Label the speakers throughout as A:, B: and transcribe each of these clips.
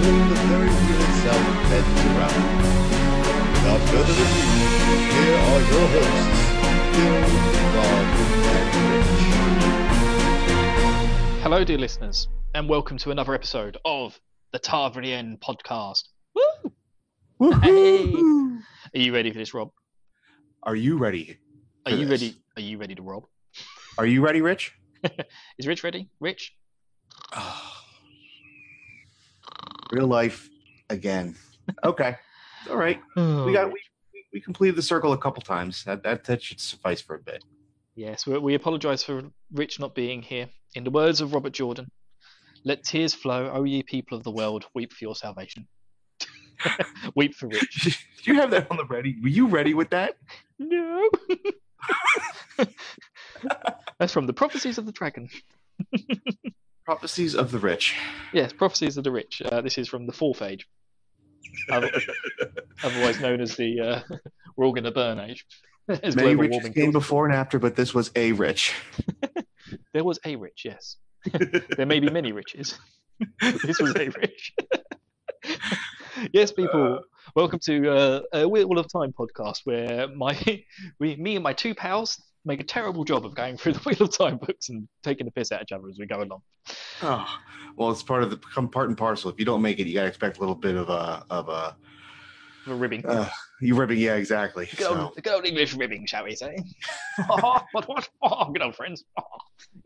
A: until the very wheel itself bends around. Without further ado, here are your hosts, Bill, Rob, and Rich.
B: Hello, dear listeners, and welcome to another episode of the thirteenth podcast. Woo! Hey! Are you ready for this, Rob?
A: Are you ready?
B: Are you ready? Are you ready to rob?
A: Are you ready, Rich?
B: Is Rich ready? Rich?
A: Real life again. Okay. All right. We completed the circle a couple times. That should suffice for a bit.
B: Yes, we apologise for Rich not being here. In the words of Robert Jordan, let tears flow, O ye people of the world, weep for your salvation. Weep for Rich.
A: Did you have that on the ready? Were you ready with that?
B: No. That's from the Prophecies of the Dragon.
A: Prophecies of the Rich.
B: Yes, Prophecies of the Rich. This is from the Fourth Age, otherwise known as the we're all going to burn age.
A: Many riches came before and after, but this was a rich.
B: There was a rich, yes. There may be many riches. This was a rich. Yes, people. Welcome to a Wheel of Time podcast, where me and my two pals make a terrible job of going through the Wheel of Time books and taking the piss out of each other as we go along.
A: Oh, well, it's part and parcel. If you don't make it, you gotta expect a little bit of a
B: ribbing.
A: You ribbing, yeah, exactly.
B: Good old English ribbing, shall we say? What? Oh, good old friends. Oh,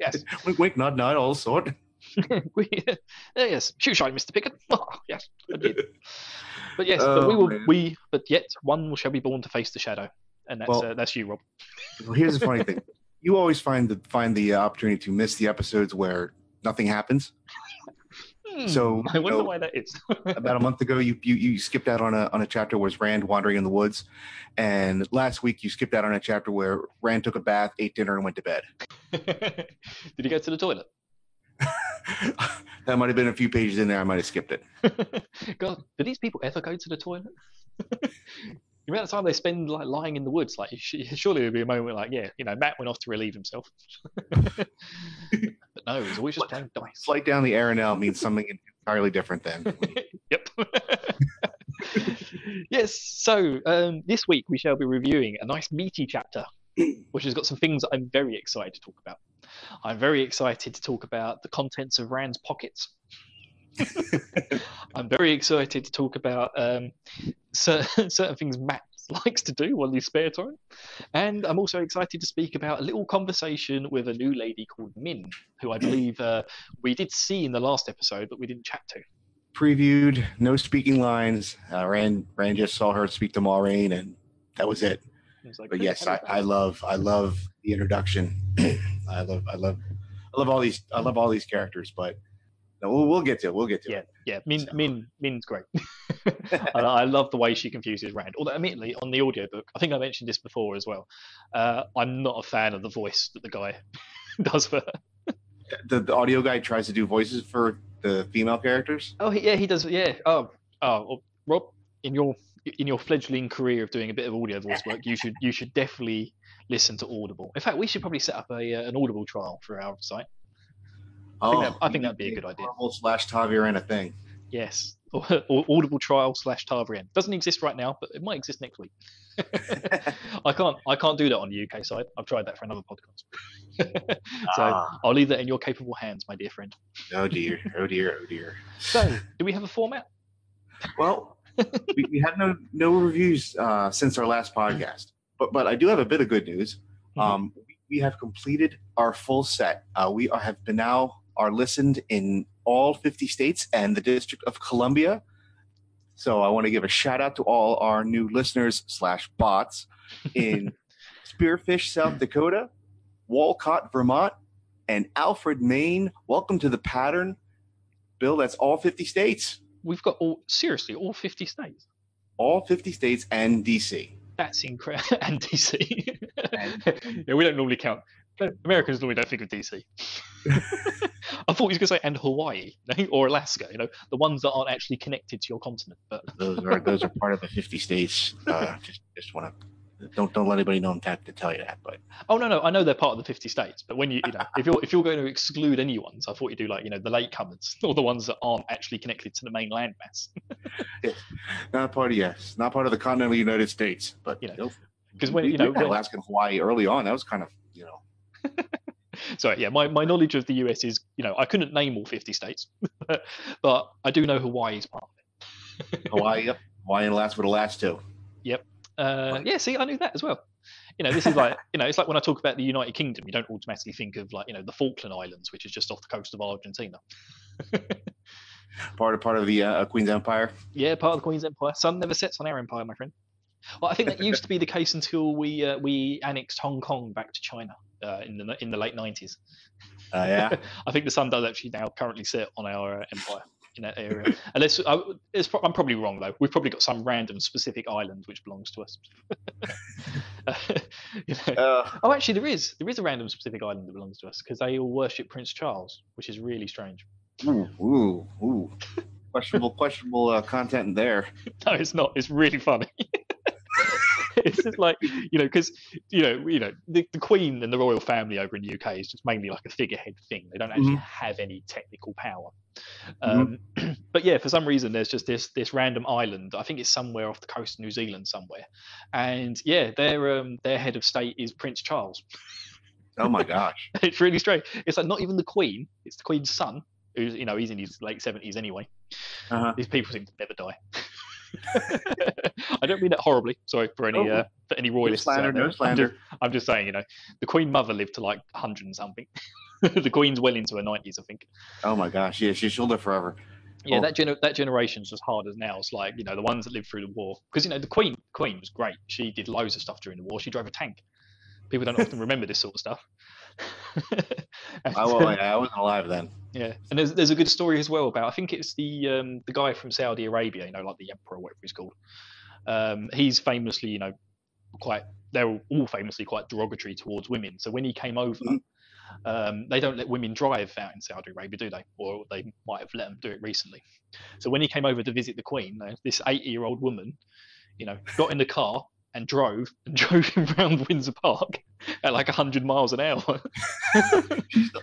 B: yes.
A: Wink, wink, nod, nod, all sort.
B: Yes, shoe shine, Mr. Pickett. Oh, yes, indeed. But yes, but yet one shall be born to face the shadow, and that's you, Rob.
A: Well, here's the funny thing: you always find the opportunity to miss the episodes where nothing happens. So
B: I wonder why that is.
A: About a month ago, you skipped out on a chapter where Rand wandering in the woods, and last week you skipped out on a chapter where Rand took a bath, ate dinner, and went to bed.
B: Did he go to the toilet?
A: That might have been a few pages in there. I might have skipped it.
B: God, do these people ever go to the toilet? The amount of time they spend like lying in the woods, like surely there'd be a moment like, Matt went off to relieve himself. But no, he's always just playing dice.
A: Slight down the Aranel means something entirely different then.
B: Yep. Yes, so this week we shall be reviewing a nice meaty chapter, which has got some things that I'm very excited to talk about. I'm very excited to talk about the contents of Rand's pockets. I'm very excited to talk about certain things Matt likes to do while he's spare time. And I'm also excited to speak about a little conversation with a new lady called Min, who I believe we did see in the last episode, but we didn't chat to.
A: Previewed, no speaking lines. Rand just saw her speak to Maureen, and that was it.
B: Like,
A: but yes, I love the introduction. I love all these characters, but no, we'll get to it.
B: Yeah. Min's great. I love the way she confuses Rand. Although, admittedly, on the audiobook, I think I mentioned this before as well. I'm not a fan of the voice that the guy does for her.
A: The audio guy tries to do voices for the female characters.
B: Oh, yeah, he does. Yeah. Oh, Rob, in your fledgling career of doing a bit of audio voice work, you should definitely listen to Audible. In fact, we should probably set up an Audible trial for our site. I think that'd be a good idea.
A: Audible/Taviran a thing.
B: Yes, or Audible trial /Taviran doesn't exist right now, but it might exist next week. I can't do that on the UK side. I've tried that for another podcast. So I'll leave that in your capable hands, my dear friend.
A: Oh dear.
B: So, do we have a format?
A: Well, we had no reviews since our last podcast, but I do have a bit of good news. Mm-hmm. We have completed our full set. We have been now listened in all 50 states and the District of Columbia. So I want to give a shout out to all our new listeners /bots in Spearfish, South Dakota, Walcott, Vermont, and Alfred, Maine. Welcome to the pattern. Bill, that's all 50 states.
B: We've got all 50 states.
A: All 50 states and DC.
B: That's incredible. And DC. Yeah, we don't normally count. Americans normally don't think of DC. I thought he was going to say and Hawaii or Alaska. The ones that aren't actually connected to your continent. But
A: those are part of the 50 states. Just want to Don't let anybody know I'm to tell you that. But
B: Oh no, I know they're part of the 50 states, but when you know if you're going to exclude any ones, I thought you do like the latecomers or the ones that aren't actually connected to the main landmass.
A: it's not part of the continental United States. But
B: because when
A: we had Alaska and Hawaii early on, that was kind of
B: Sorry, yeah, my knowledge of the US is I couldn't name all 50 states, but I do know Hawaii is part of it.
A: Hawaii, yep. Hawaii and Alaska were the last two.
B: Yep. Yeah, see, I knew that as well. This is like, it's like when I talk about the United Kingdom, you don't automatically think of like, the Falkland Islands, which is just off the coast of Argentina.
A: part of the Queen's Empire.
B: Yeah, part of the Queen's Empire. Sun never sets on our empire, my friend. Well, I think that used to be the case until we annexed Hong Kong back to China in the late 90s.
A: Yeah.
B: I think the sun does actually now currently sit on our empire in that area. Unless I'm probably wrong though. We've probably got some random specific island which belongs to us. Oh, actually, there is a random specific island that belongs to us because they all worship Prince Charles, which is really strange.
A: Ooh. Questionable content in there.
B: No, it's not. It's really funny. It's just like because the Queen and the royal family over in the UK is just mainly like a figurehead thing. They don't actually have any technical power. But yeah, for some reason there's just this random island. I think it's somewhere off the coast of New Zealand somewhere, and yeah, their head of state is Prince Charles.
A: Oh my gosh,
B: it's really strange. It's like not even the Queen; it's the Queen's son, who's he's in his late 70s anyway. These people seem to never die. I don't mean that horribly. Sorry for any royalists.
A: No slander.
B: I'm just saying, the Queen Mother lived to like 100 and something. The Queen's well into her 90s, I think.
A: Oh my gosh, yeah, she'll live forever.
B: Yeah, that generation's as hard as nails. Like the ones that lived through the war, because the Queen was great. She did loads of stuff during the war. She drove a tank. People don't often remember this sort of stuff.
A: I wasn't alive then.
B: Yeah, and there's a good story as well about, I think it's the guy from Saudi Arabia, like the emperor, whatever he's called. He's famously, they're all famously quite derogatory towards women. So when he came over, they don't let women drive out in Saudi Arabia, do they? Or they might have let them do it recently. So when he came over to visit the Queen, this 80-year-old woman, got in the car and drove him around Windsor Park at like 100 miles an hour.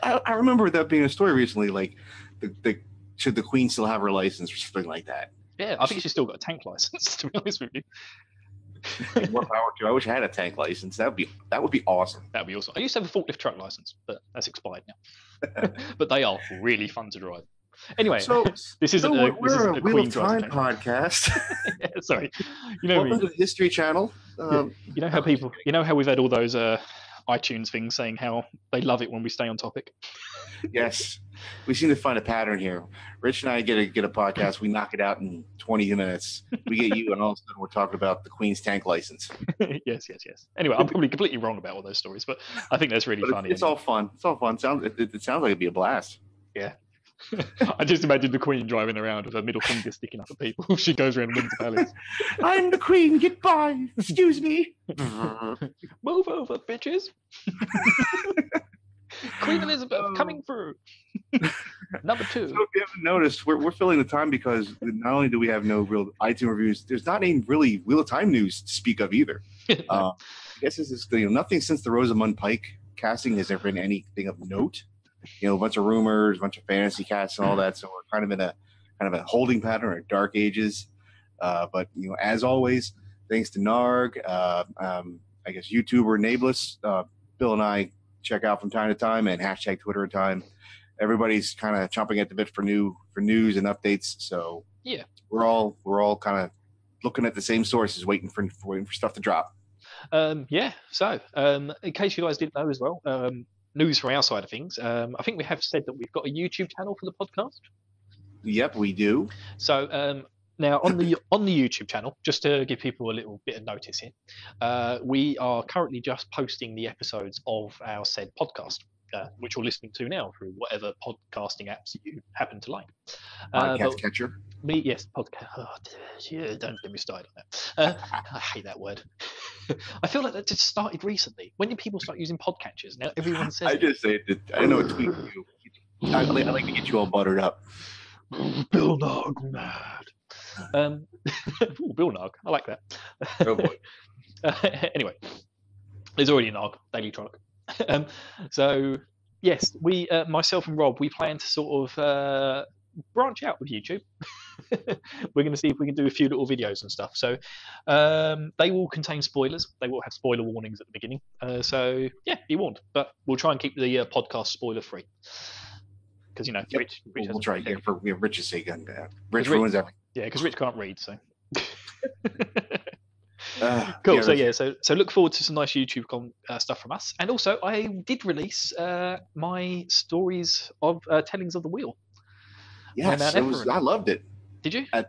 A: I remember that being a story recently. Like, should the Queen still have her license or something like that?
B: Yeah, I think she's still got a tank license. To be honest with you,
A: more power to. I wish I had a tank license. That would be awesome.
B: That'd be awesome. I used to have a forklift truck license, but that's expired now. But they are really fun to drive. Anyway, this isn't a
A: Wheel of Time podcast.
B: Yeah, sorry,
A: welcome to the History Channel.
B: How we've had all those iTunes things saying how they love it when we stay on topic.
A: Yes, we seem to find a pattern here. Rich and I get a podcast. We knock it out in 20 minutes. We get you, and all of a sudden we're talking about the Queen's tank license.
B: Yes. Anyway, I'm probably completely wrong about all those stories, but I think that's really funny.
A: It's all fun. It sounds like it'd be a blast.
B: Yeah. I just imagine the Queen driving around with her middle finger sticking up at people. She goes around Windsor Palace.
A: I'm the Queen. Get by. Excuse me.
B: Move over, bitches. Queen Elizabeth coming through. Number 2. So
A: if you haven't noticed, we're filling the time because not only do we have no real iTunes reviews, there's not any really Wheel of Time news to speak of either. I guess this is nothing since the Rosamund Pike casting has there been anything of note. A bunch of rumors, a bunch of fantasy casts and all that. So we're kind of in a holding pattern or dark ages. But as always, thanks to Narg, I guess YouTuber Nameless, Bill and I check out from time to time, and hashtag Twitter time. Everybody's kind of chomping at the bit for news and updates. So
B: yeah,
A: we're all kind of looking at the same sources, waiting for stuff to drop.
B: Yeah. So in case you guys didn't know as well. News from our side of things. I think we have said that we've got a YouTube channel for the podcast.
A: Yep, we do.
B: So now on the YouTube channel, just to give people a little bit of notice here, we are currently just posting the episodes of our said podcast, which you're listening to now through whatever podcasting apps you happen to like.
A: Podcast catcher.
B: Yes, podcast. Oh, yeah, don't get me started on that. I hate that word. I feel like that just started recently. When did people start using podcatchers? Now everyone says.
A: I just say it. I know it's tweaking you. I like to get you all buttered up.
B: Bill Nog mad. Bill Nog. I like that.
A: Oh boy.
B: Anyway, there's already an ARG Daily Tronic. So yes, we, myself and Rob, we plan to sort of branch out with YouTube. We're going to see if we can do a few little videos and stuff. So they will contain spoilers. They will have spoiler warnings at the beginning. So yeah, be warned. But we'll try and keep the podcast spoiler free. Because Rich
A: we'll try again for Rich's sake. Rich ruins everything.
B: Yeah, because Rich can't read. So cool. Yeah, so look forward to some nice YouTube stuff from us. And also, I did release my stories of Tellings of the Wheel.
A: Yes, I loved it.
B: Did you?
A: I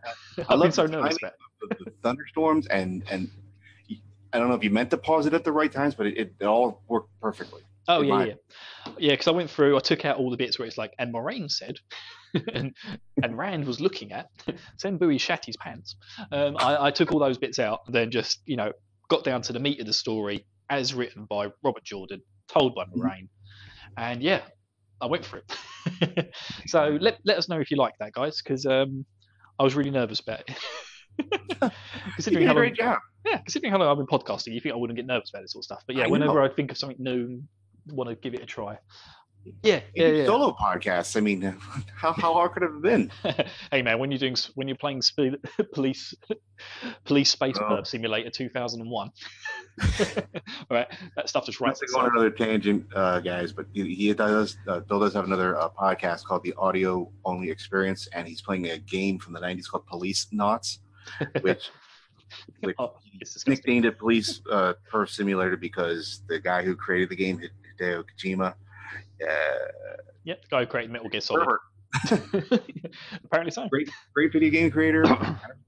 B: been so nervous about
A: the thunderstorms and I don't know if you meant to pause it at the right times, but it all worked perfectly.
B: Oh yeah. Because I took out all the bits where it's like, and Moraine said, and Rand was looking at, Sen Bowie shat his pants. I took all those bits out, and then just got down to the meat of the story as written by Robert Jordan, told by Moraine, and yeah, I went for it. So let us know if you like that, guys, because I was really nervous about it. Considering how great job. Yeah, considering how long I've been podcasting, you think I wouldn't get nervous about this sort of stuff. But yeah, whenever I think of something new, want to give it a try. Yeah.
A: Solo podcasts. I mean, how hard could it have been?
B: Hey man, when you're playing Police Space Perp Simulator 2001, right? That stuff just writes.
A: Go on another tangent, guys, but Bill does have another podcast called the Audio Only Experience, and he's playing a game from the '90s called Police Knots, which nicknamed it Police Perp Simulator because the guy who created the game, Hideo Kojima.
B: Yep, the guy who created Metal Gear Solid. Apparently so.
A: Great video game creator.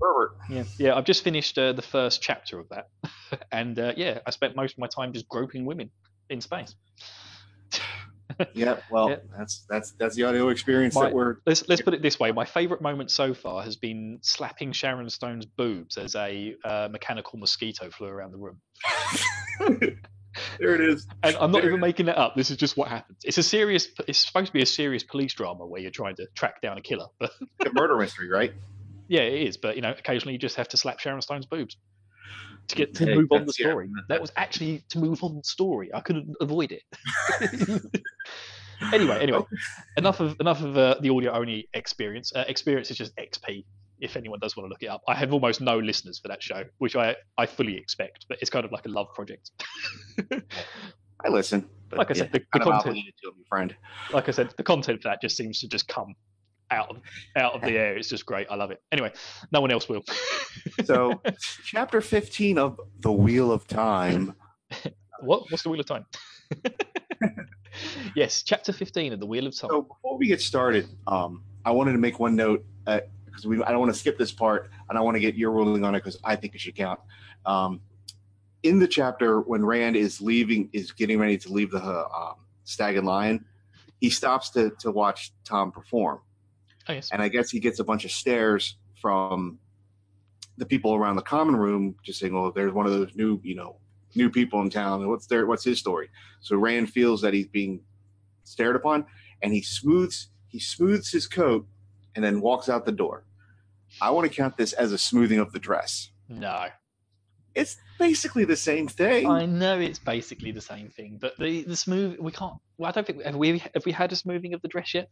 A: Pervert.
B: Yeah. I've just finished the first chapter of that, and I spent most of my time just groping women in space.
A: Yeah, well, that's the audio experience that we're.
B: Let's put it this way: my favourite moment so far has been slapping Sharon Stone's boobs as a mechanical mosquito flew around the room.
A: There it is.
B: And I'm not even making that up. This is just what happens. It's supposed to be a serious police drama where you're trying to track down a killer. But
A: it's a murder mystery, right?
B: Yeah, it is. But occasionally you just have to slap Sharon Stone's boobs to move on the story. Yeah. That was actually to move on the story. I couldn't avoid it. Anyway, enough of the audio only experience. Experience is just XP. If anyone does want to look it up, I have almost no listeners for that show, which I fully expect, but it's kind of like a love project.
A: I listen.
B: But like I said, the content,
A: to me, friend.
B: Like I said, the content for that just seems to just come out of the air. It's just great. I love it. Anyway, no one else will.
A: So, chapter 15 of The Wheel of Time.
B: What's The Wheel of Time? Yes, chapter 15 of The Wheel of Time.
A: So before we get started, I wanted to make one note. Because I don't want to skip this part, and I want to get your ruling on it because I think it should count. In the chapter, when Rand is getting ready to leave the Stag and Lion, he stops to watch Tom perform.
B: Oh, yes.
A: And I guess he gets a bunch of stares from the people around the common room, just saying, "Oh, there's one of those new people in town. What's his story?" So Rand feels that he's being stared upon, and he smooths his coat and then walks out the door. I want to count this as a smoothing of the dress.
B: No.
A: It's basically the same thing.
B: I know it's basically the same thing, but the smooth, we can't. Well, I don't think have we had a smoothing of the dress yet?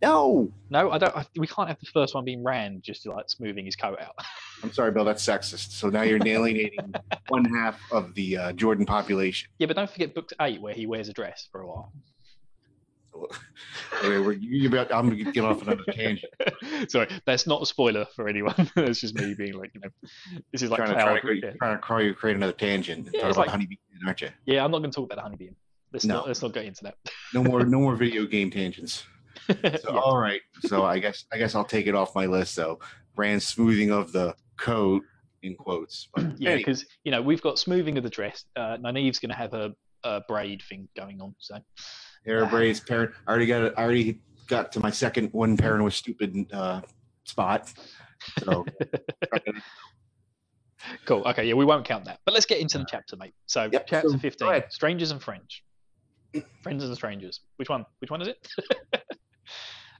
A: No,
B: I don't. We can't have the first one being Rand just like smoothing his coat out.
A: I'm sorry, Bill. That's sexist. So now you're alienating one half of the Jordan population.
B: Yeah, but don't forget Book 8 where he wears a dress for a while.
A: Anyway, I'm going to get off another tangent.
B: Sorry, that's not a spoiler for anyone. It's just me being like, this is like
A: trying to create another tangent and talk about Honeybee, aren't you?
B: Yeah, I'm not going to talk about the Honeybee. Let's not get into that.
A: No more video game tangents. So all right, so I guess I'll take it off my list. So Rand's smoothing of the coat in quotes. But
B: yeah, because we've got smoothing of the dress. Nynaeve's going to have a braid thing going on. So
A: hair braids, parent. I already got to my second one. Parent was stupid spot. So
B: cool. Okay, yeah, we won't count that. But let's get into the chapter, mate. So chapter 15, Strangers and Friends. Friends and Strangers. Which one is it?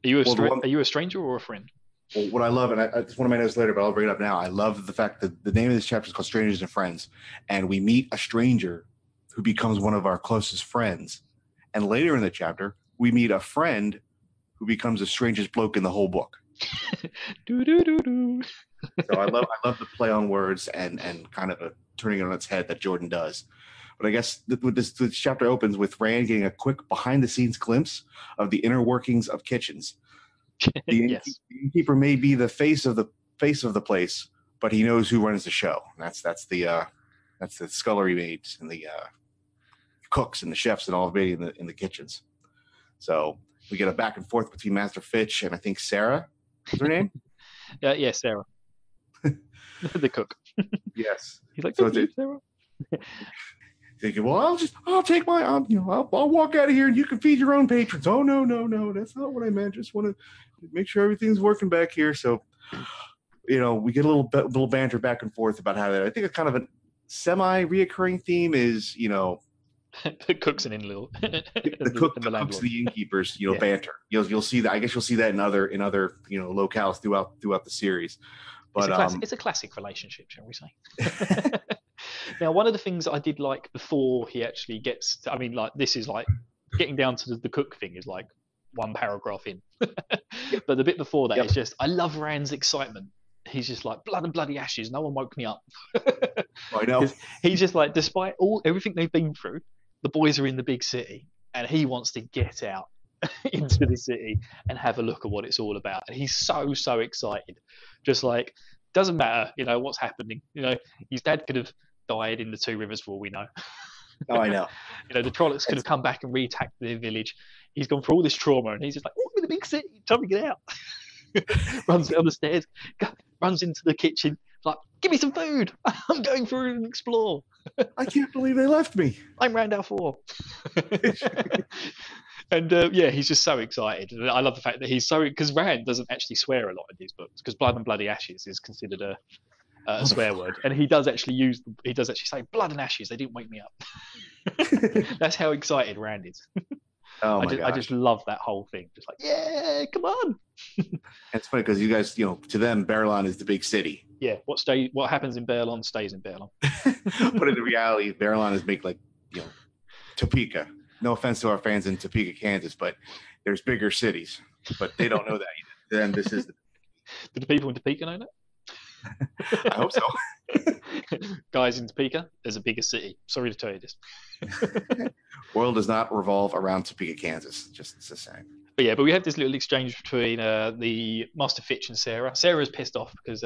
B: Are you a stranger or a friend?
A: Well, what I love, and it's one of my notes later, but I'll bring it up now. I love the fact that the name of this chapter is called Strangers and Friends, and we meet a stranger who becomes one of our closest friends. And later in the chapter, we meet a friend who becomes the strangest bloke in the whole book.
B: do do do do.
A: So I love the play on words and kind of turning it on its head that Jordan does. But I guess this chapter opens with Rand getting a quick behind-the-scenes glimpse of the inner workings of kitchens. The innkeeper may be the face of the place, but he knows who runs the show. That's the scullery maids and the cooks and the chefs and all of it in the kitchens. So we get a back and forth between Master Fitch and I think Sarah. What's her name?
B: Yeah, Sarah, the cook.
A: Yes.
B: He's like,
A: So
B: Sarah.
A: Thinking, well, I'll take my, I'll walk out of here and you can feed your own patrons. Oh, no, that's not what I meant. Just want to make sure everything's working back here. So, we get a little banter back and forth about how that. I think a kind of a semi-reoccurring theme is,
B: the cooks and in-law.
A: the cooks and the innkeepers, banter. You'll see that. I guess you'll see that in other locales throughout the series. But
B: it's a classic relationship, shall we say? Now, one of the things I did like before he actually gets, this is like getting down to the cook thing is like one paragraph in. But the bit before that is just, I love Rand's excitement. He's just like, blood and bloody ashes. No one woke me up.
A: I know.
B: He's just like, despite everything they've been through, the boys are in the big city and he wants to get out into the city and have a look at what it's all about. And he's so excited. Just like, doesn't matter, what's happening. His dad could have died in the Two Rivers for all we know.
A: Oh, I know.
B: The Trollocs could have come back and re-attacked their village. He's gone through all this trauma and he's just like, oh, I'm in the big city, time to get out. Runs down the stairs, runs into the kitchen, like, give me some food. I'm going through and explore.
A: I can't believe they left me.
B: I'm Randall 4. And he's just so excited. And I love the fact that he's so, because Rand doesn't actually swear a lot in his books, because blood and bloody ashes is considered a swear word, and he does actually say blood and ashes. They didn't wake me up. That's how excited Rand is.
A: Oh
B: I just love that whole thing. Just like, yeah, come on.
A: It's funny because you guys, to them, Barillon is the big city.
B: Yeah, what happens in Barillon stays in Barillon.
A: But in reality, Barillon is big, like, Topeka. No offense to our fans in Topeka, Kansas, but there's bigger cities. But they don't know that either. Then this is.
B: Do the people in Topeka know that?
A: I hope so.
B: Guys in Topeka, there's a bigger city. Sorry to tell you this.
A: World does not revolve around Topeka, Kansas. Just the same.
B: But we have this little exchange between the Master Fitch and Sarah. Sarah's pissed off because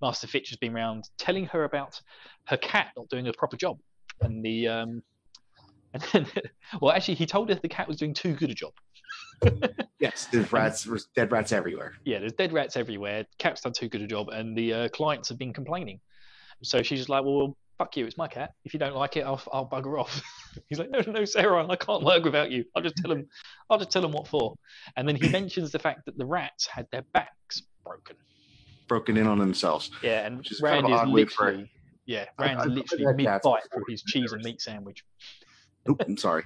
B: Master Fitch has been around telling her about her cat not doing a proper job, and actually he told her the cat was doing too good a job.
A: Yes, there's dead rats everywhere.
B: Yeah, there's dead rats everywhere. Cat's done too good a job, and the clients have been complaining. So she's just like, well, fuck you, it's my cat. If you don't like it, I'll bugger off. He's like, no, Sarah, I can't work without you. I'll just tell him what for. And then he mentions the fact that the rats had their backs broken
A: in on themselves.
B: Yeah, and Rand is literally, Rand's literally mid-bite for his cheese and meat sandwich.
A: Oop, I'm sorry.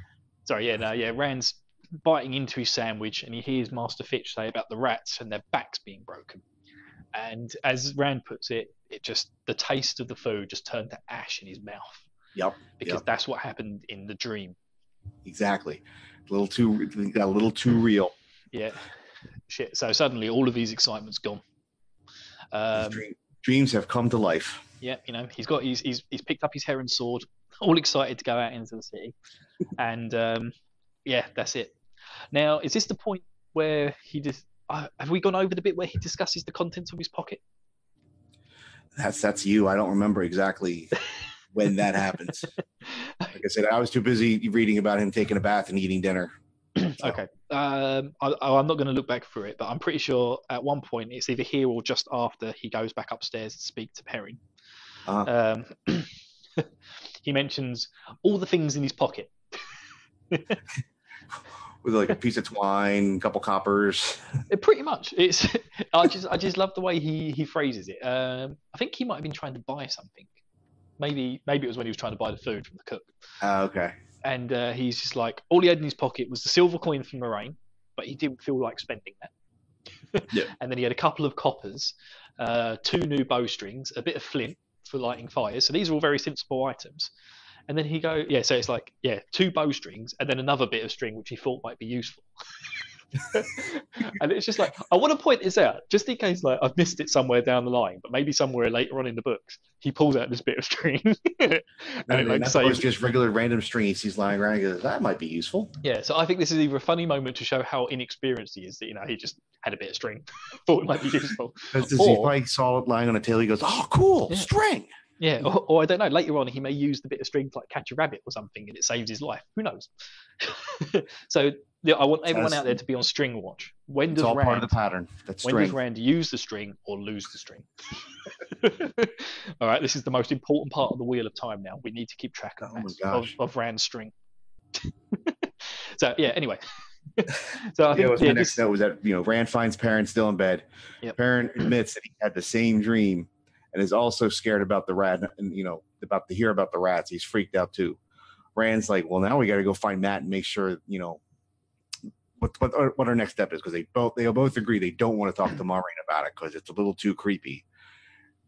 B: Rand's biting into his sandwich and he hears Master Fitch say about the rats and their backs being broken. And as Rand puts it, the taste of the food just turned to ash in his mouth.
A: Yep.
B: Because that's what happened in the dream.
A: Exactly. A little too real.
B: Yeah. Shit. So suddenly all of his excitement's gone.
A: Dreams have come to life.
B: Yeah, he's picked up his heron sword, all excited to go out into the city. And that's it. Now, is this the point where he just have we gone over the bit where he discusses the contents of his pocket?
A: That's you. I don't remember exactly when that happens. Like I said, I was too busy reading about him taking a bath and eating dinner. So. Okay.
B: I'm not going to look back through it, but I'm pretty sure at one point it's either here or just after he goes back upstairs to speak to Perrin. He mentions all the things in his pocket.
A: With like a piece of twine, a couple coppers.
B: Pretty much. I just love the way he phrases it. I think he might have been trying to buy something. Maybe it was when he was trying to buy the food from the cook.
A: Okay.
B: And he's just like, all he had in his pocket was the silver coin from Moraine, but he didn't feel like spending that.
A: Yeah.
B: And then he had a couple of coppers, 2 new bowstrings, a bit of flint for lighting fires. So these are all very sensible items. And then so it's like, 2 bowstrings and then another bit of string which he thought might be useful. And it's just like, I want to point this out just in case like I've missed it somewhere down the line, but maybe somewhere later on in the books he pulls out this bit of string and it makes
A: it's just regular random string he sees lying around. He goes, that might be useful.
B: Yeah, so I think this is either a funny moment to show how inexperienced he is that he just had a bit of string, thought it might be useful.
A: He probably saw it lying on a tail. He goes, "Oh, cool, string."
B: Yeah, or I don't know. Later on, he may use the bit of string to like catch a rabbit or something, and it saves his life. Who knows? So I want everyone out there to be on string watch.
A: It's all part of the pattern.
B: When does Rand use the string or lose the string? All right, this is the most important part of the Wheel of Time. Now we need to keep track of Rand's string. So yeah. Anyway. So I think
A: my next note was that Rand finds Perrin still in bed.
B: Yep.
A: Perrin admits that he had the same dream. And is also scared about the rat, and about to hear about the rats. He's freaked out too. Rand's like, well, now we got to go find Matt and make sure, what our next step is, because they both agree they don't want to talk to Maureen about it because it's a little too creepy.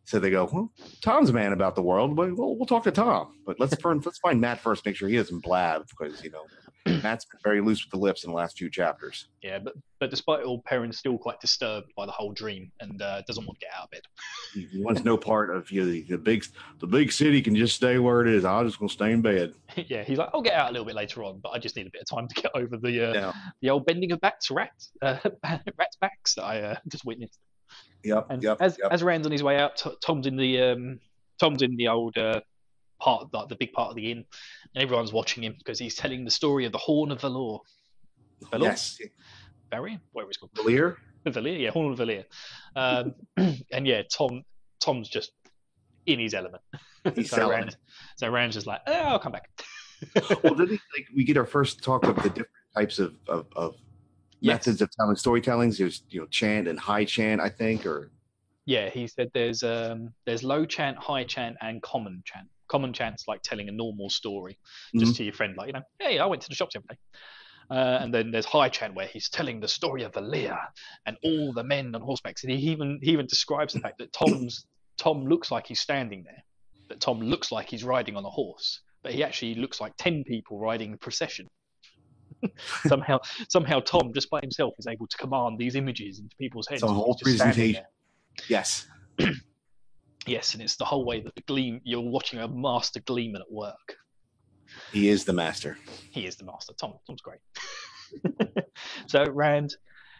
A: So they go, well, Tom's a man about the world, but we'll talk to Tom. But let's find Matt first, make sure he doesn't blab, because Matt's been very loose with the lips in the last few chapters.
B: Yeah, but despite all, Perrin's still quite disturbed by the whole dream and doesn't want to get out of bed.
A: He wants no part of the big city can just stay where it is. I'm just gonna stay in bed.
B: Yeah, he's like, I'll get out a little bit later on, but I just need a bit of time to get over the old bending of backs rats backs that I just witnessed.
A: Yep.
B: As Rand's on his way out, Tom's in the old part, like the big part of the inn, and everyone's watching him because he's telling the story of the Horn of Valor.
A: Yes.
B: Varian? Whatever it's called.
A: Valir?
B: Valir, yeah, Horn of Valir. And yeah, Tom's just in his element. So Rand's just like, I'll come back.
A: Well, did we get our first talk of the different types of methods of telling storytellings? There's chant and high chant, I think, or
B: yeah, he said there's low chant, high chant, and common chant. Common chant's like telling a normal story just to your friend, like hey, I went to the shops the other day. And then there's high chant where he's telling the story of Valir and all the men on horseback. And he even describes the fact that Tom looks like he's standing there, that Tom looks like he's riding on a horse, but he actually looks like 10 people riding a procession. somehow Tom just by himself is able to command these images into people's heads.
A: It's a whole presentation. Yes.
B: Yes, and it's the whole way that you're watching a master gleeman at work.
A: He is the master.
B: He is the master. Tom's great. So Rand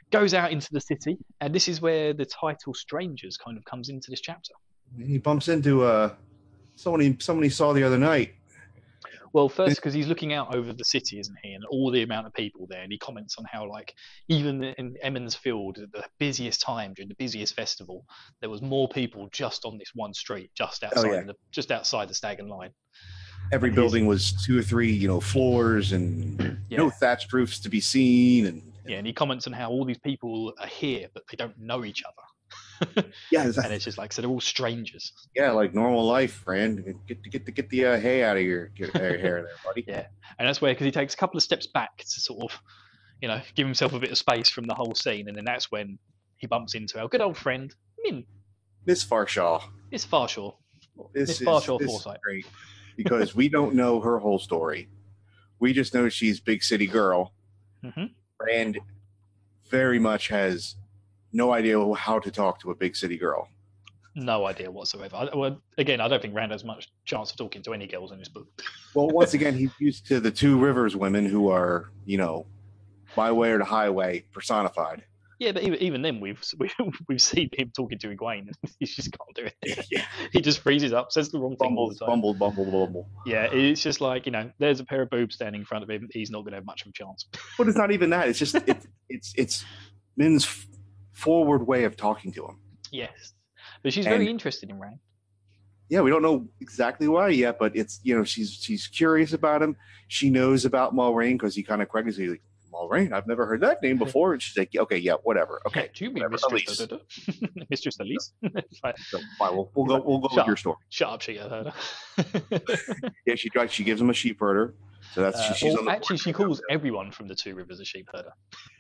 B: goes out into the city, and this is where the title Strangers kind of comes into this chapter.
A: He bumps into someone he saw the other night.
B: Well, first because he's looking out over the city, isn't he, and all the amount of people there, and he comments on how, like, even in Emmons Field, at the busiest time during the busiest festival, there was more people just on this one street, just outside the Stag and Line.
A: Every building was 2 or 3, floors and no thatched roofs to be seen, and
B: he comments on how all these people are here, but they don't know each other.
A: Yeah,
B: and it's just like, so they're all strangers.
A: Yeah, like normal life, Rand. Get the hay out of your hair there, buddy.
B: Yeah, and that's where, because he takes a couple of steps back to sort of, give himself a bit of space from the whole scene, and then that's when he bumps into our good old friend
A: Miss Farshaw.
B: Miss Farshaw.
A: This
B: Farshaw
A: is
B: Forsyth.
A: Great because we don't know her whole story. We just know she's big city girl.
B: Mm-hmm.
A: Rand very much has no idea how to talk to a big city girl.
B: No idea whatsoever. Again, I don't think Rand has much chance of talking to any girls in this book.
A: Well, once again, he's used to the Two Rivers women who are, my way or the highway personified.
B: Yeah, but even then, we've seen him talking to Egwene, and he just can't do it.
A: Yeah.
B: He just freezes up, says the wrong thing all the time.
A: Bumble.
B: Yeah, it's just like, there's a pair of boobs standing in front of him. He's not going to have much of a chance.
A: But it's not even that. It's just it's Min's forward way of talking to him.
B: Yes, but she's very interested in Rand.
A: Yeah, we don't know exactly why yet, but it's she's curious about him. She knows about Moiraine because he kind of corrects her. Like, Moiraine, I've never heard that name before. And she's like, okay, yeah, whatever. Okay,
B: do you mean Mistress Mistress Elise?
A: Fine, we'll go with your story.
B: Shut up, she heard her.
A: Yeah, she gives him a sheep herder. So that's she's on the
B: actually,
A: board
B: she
A: right now.
B: calls everyone from the Two Rivers a sheep herder.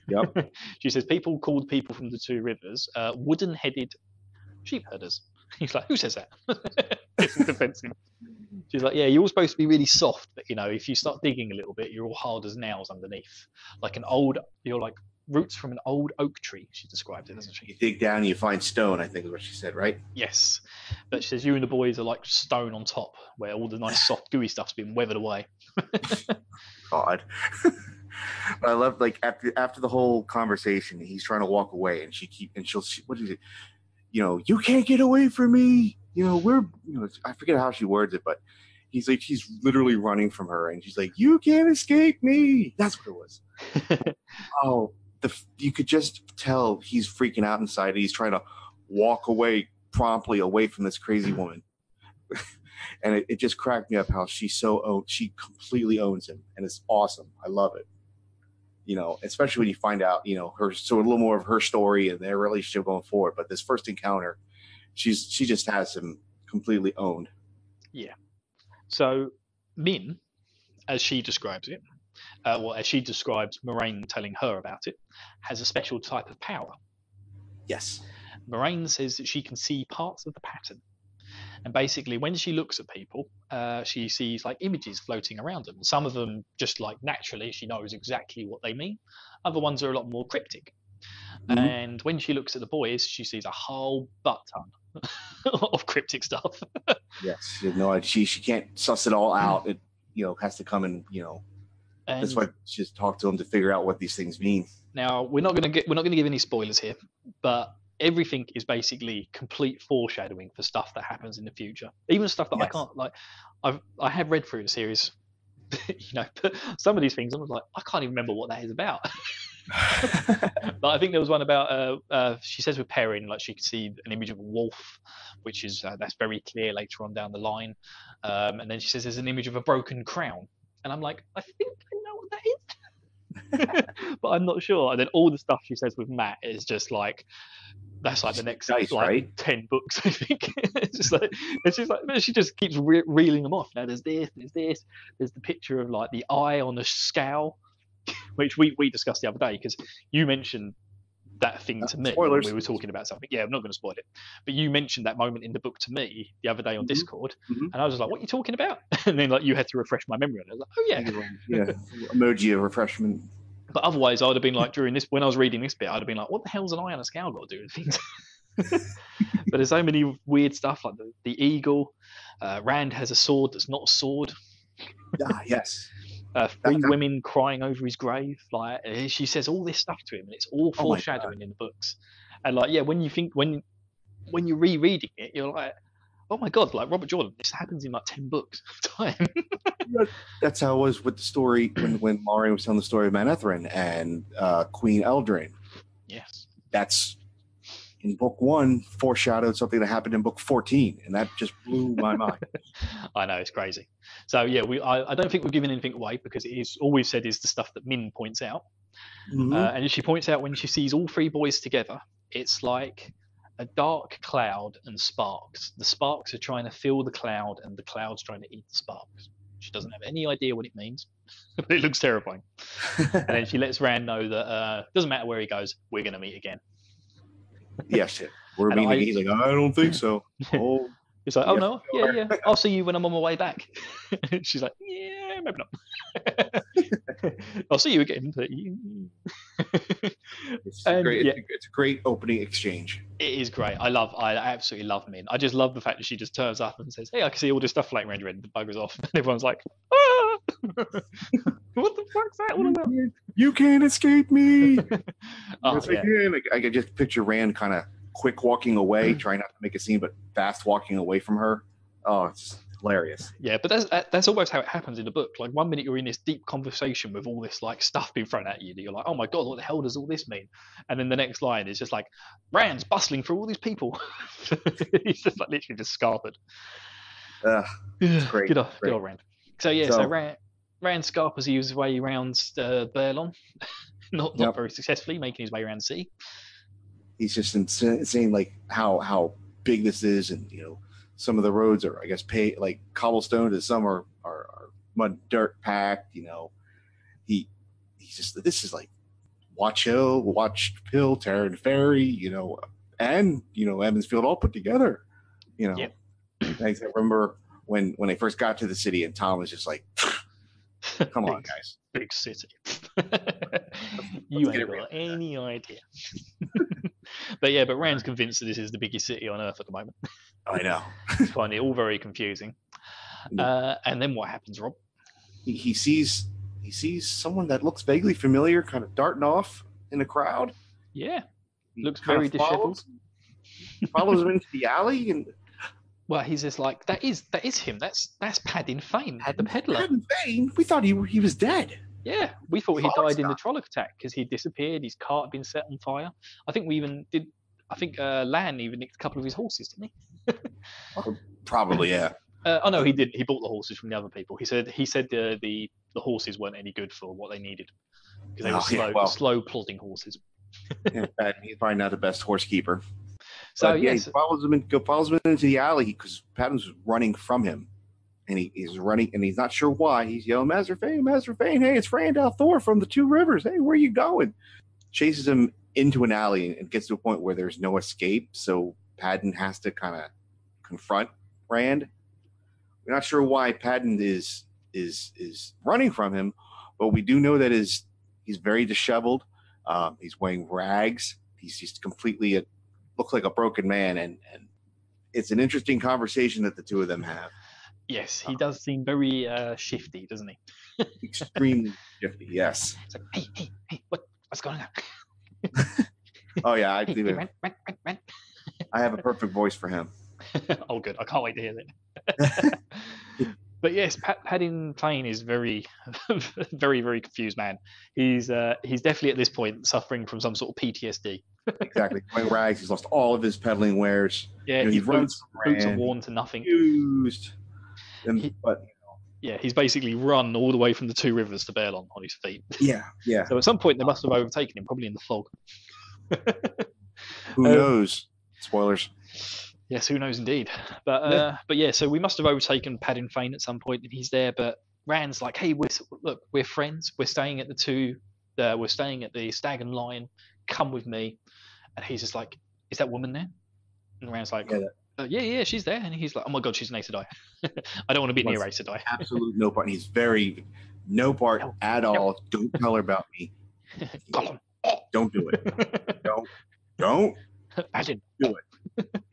A: Yep.
B: She says people called people from the Two Rivers wooden-headed sheep herders. He's like, who says that? Getting defensive. She's like, yeah, you're all supposed to be really soft, but if you start digging a little bit, you're all hard as nails underneath, like you're like roots from an old oak tree. She described it, doesn't she?
A: You dig down and you find stone, I think is what she said, right?
B: Yes, but she says you and the boys are like stone on top, where all the nice soft gooey stuff's been weathered away.
A: God. But I love, like, after the whole conversation, he's trying to walk away, and what is it? You can't get away from me. I forget how she words it, but he's literally running from her, and she's like, you can't escape me. That's what it was. Oh, you could just tell he's freaking out inside. He's trying to walk away promptly away from this crazy woman. And it just cracked me up how she completely owns him, and it's awesome. I love it. Especially when you find out, a little more of her story and their relationship going forward. But this first encounter, she just has him completely owned.
B: Yeah. So Min, as she describes it, as she describes Moraine telling her about it, has a special type of power.
A: Yes.
B: Moraine says that she can see parts of the pattern. And basically, when she looks at people, she sees like images floating around them. Some of them just like naturally, she knows exactly what they mean. Other ones are a lot more cryptic. Mm-hmm. And when she looks at the boys, she sees a whole butt ton of cryptic stuff.
A: Yes, she can't suss it all out. It has to come in. And that's why she just talked to them to figure out what these things mean.
B: Now we're not going to give any spoilers here, but everything is basically complete foreshadowing for stuff that happens in the future. Even stuff that I can't like. I have read through the series, but some of these things I'm like, I can't even remember what that is about. But I think there was one about she says with Perrin, like she could see an image of a wolf, which is that's very clear later on down the line. And then she says there's an image of a broken crown, and I'm like, I think I know what that is. But I'm not sure. And then all the stuff she says with Matt is just like that's like the next
A: right?
B: 10 books, I think. It's just like she just keeps reeling them off. Now there's this, there's the picture of like the eye on the scowl, which we discussed the other day because you mentioned that thing to me when we were talking about something. Yeah, I'm not going to spoil it, but you mentioned that moment in the book to me the other day on Discord, and I was just like, "What are you talking about?" And then like you had to refresh my memory, and I was like, "Oh
A: yeah, emoji of refreshment."
B: But otherwise, I'd have been like during this when I was reading this bit, I'd have been like, "What the hell's an eye on a scowl got to do with things?" But there's so many weird stuff like the eagle. Rand has a sword that's not a sword.
A: Yes.
B: 3 women crying over his grave. Like she says all this stuff to him, and it's all foreshadowing in the books. And like, yeah, when you're rereading it, you're like, oh my god, like Robert Jordan, this happens in like 10 books time.
A: That's how it was with the story when Mario was telling the story of Manetheren and Queen Eldraine.
B: Yes.
A: That's in book 1 foreshadowed something that happened in book 14, and that just blew my mind.
B: I know, it's crazy. So yeah, I don't think we're giving anything away because it is all we've said is the stuff that Min points out. Mm-hmm. And she points out when she sees all 3 boys together, it's like a dark cloud and sparks. The sparks are trying to fill the cloud, and the cloud's trying to eat the sparks. She doesn't have any idea what it means, but it looks terrifying. And then she lets Rand know that doesn't matter where he goes, we're going to meet again.
A: Yes, we're meeting. He's like, I don't think so. Oh,
B: it's like, oh no, yeah, I'll see you when I'm on my way back. She's like, yeah, maybe not. I'll see you again.
A: It's a great opening exchange.
B: It is great. I absolutely love Min. I just love the fact that she just turns up and says, hey, I can see all this stuff floating around your head, and the buggers off. And everyone's like, ah! What the fuck's that? What is that?
A: You can't escape me. I can just picture Rand kind of quick walking away, trying not to make a scene, but fast walking away from her. Oh, it's hilarious.
B: Yeah, but that's almost how it happens in the book. Like 1 minute you're in this deep conversation with all this like stuff being thrown at you that you're like, oh my god, what the hell does all this mean? And then the next line is just like, Rand's bustling through all these people. He's just like literally just scarpered.
A: It's great.
B: Good old Rand. So Rand scarpers his way around Burlon, not very successfully, making his way around the sea.
A: He's just saying like how big this is, and some of the roads are, I guess, like cobblestone, and some are mud dirt packed. He's just, this is like Watch Hill, Watch Hill, Terran Ferry, and Evansfield all put together.
B: Yep.
A: I remember when they first got to the city, and Tom was just like, "Come on, guys,
B: big city." You ain't got any idea. But Rand's convinced that this is the biggest city on Earth at the moment.
A: I know.
B: I find it all very confusing. And then what happens, Rob?
A: He sees someone that looks vaguely familiar, kind of darting off in the crowd.
B: Yeah, looks very disheveled.
A: Follows him into the alley, and
B: well, he's just like, that is him. That's Padding Fane, the peddler.
A: Padding Fane? We thought he was dead.
B: Yeah, we thought he died in the Trolloc attack because he disappeared. His cart had been set on fire. I think Lan even nicked a couple of his horses, didn't he?
A: Probably, yeah.
B: Oh no, he didn't. He bought the horses from the other people. He said the horses weren't any good for what they needed because they were slow plodding horses.
A: Yeah, he's probably not the best horse keeper.
B: So
A: he follows him into the alley because Patton's running from him, and he's running, and he's not sure why. He's yelling, Master Fane, hey, it's Randall Thor from the Two Rivers. Hey, where are you going? Chases him into an alley and gets to a point where there's no escape. So Patton has to kind of confront Rand. We're not sure why Patton is running from him, but we do know that he's very disheveled. He's wearing rags. He's just completely looks like a broken man, and it's an interesting conversation that the two of them have.
B: Yes, he does seem very shifty, doesn't he?
A: Extremely shifty, yes.
B: It's like, hey, what's going on?
A: Oh yeah,
B: Rand.
A: I have a perfect voice for him.
B: Oh, good. I can't wait to hear that. But yes, Padding Fane is very, very, very confused man. He's definitely at this point suffering from some sort of PTSD.
A: Exactly. Wearing rags. He's lost all of his peddling wares.
B: Yeah, his boots are worn to nothing.
A: Used.
B: Yeah, he's basically run all the way from the Two Rivers to Baerlon on his feet.
A: Yeah.
B: So at some point they must have overtaken him, probably in the fog.
A: Who knows? Spoilers.
B: Yes, who knows indeed. But yeah, so we must have overtaken Padding Fane at some point, and he's there. But Rand's like, "Hey, we're friends. We're staying at the Stag and Lion. Come with me." And he's just like, "Is that woman there?" And Rand's like, "Yeah, she's there." And he's like, "Oh my god, she's an Aes Sedai. I don't want to be near Aes Sedai."
A: Absolute no part. He's very no part at all. Don't tell her about me. Don't do it. Don't.
B: Imagine.
A: Do it.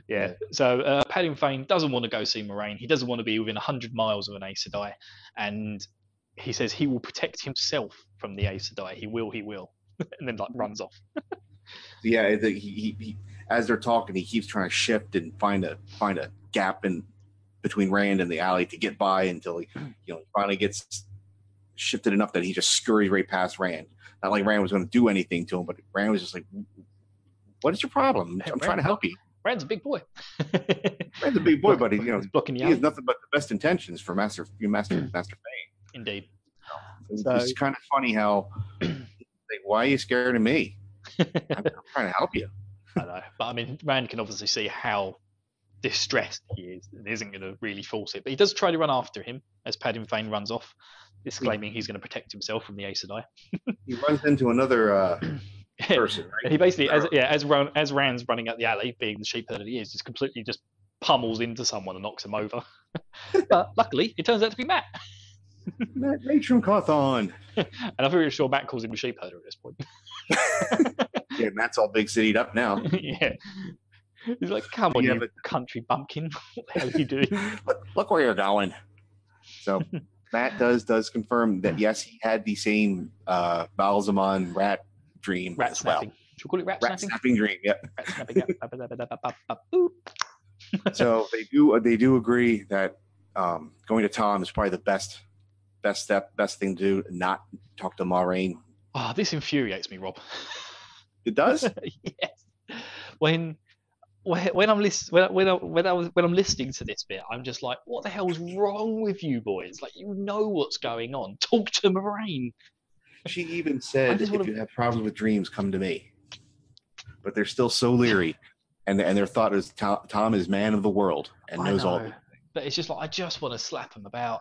B: Yeah. So Padding Fane doesn't want to go see Moraine. He doesn't want to be within 100 miles of an Aes Sedai, and he says he will protect himself from the Aes Sedai. He will, and then runs off.
A: Yeah, he as they're talking, he keeps trying to shift and find a gap in between Rand and the alley to get by until he finally gets shifted enough that he just scurries right past Rand. Not like Rand was going to do anything to him, but Rand was just like, "What is your problem? I'm trying to help you."
B: Rand's a big boy.
A: Rand's a big boy, but he
B: blocking
A: he has nothing but the best intentions for Master Fane.
B: Indeed.
A: It's kind of funny how, like, why are you scared of me? I'm trying to help you.
B: I know, but I mean, Rand can obviously see how distressed he is and isn't going to really force it. But he does try to run after him as Padding Fane runs off, exclaiming he's going to protect himself from the Aes Sedai.
A: He runs into another person, right?
B: He basically, as Rand's running up the alley, being the sheep herder he is, just completely just pummels into someone and knocks him over. But luckily, it turns out to be Matt.
A: Matt Matron Cawthon.
B: And I'm pretty sure Matt calls him a sheep herder at this point.
A: Yeah, Matt's all big citied up now.
B: Yeah. He's like, "Come on, you country bumpkin. What the hell are you doing?"
A: Look where you're going. So Matt does confirm that, yes, he had the same Balsamon rat dream
B: rat
A: as
B: snapping.
A: well.
B: Should we call it rat snapping?
A: Snapping dream, yep.
B: Rat snapping, yep.
A: So they do agree that going to Tom is probably the best thing to do, not talk to Moraine.
B: Oh, this infuriates me, Rob.
A: It does?
B: Yes. When I'm listening to this bit, I'm just like, what the hell's wrong with you boys? Like, you know what's going on. Talk to Moraine.
A: She even said, if you have problems with dreams, come to me. But they're still so leery, and their thought is Tom is man of the world and knows all these things.
B: but it's just like I just want to slap him about.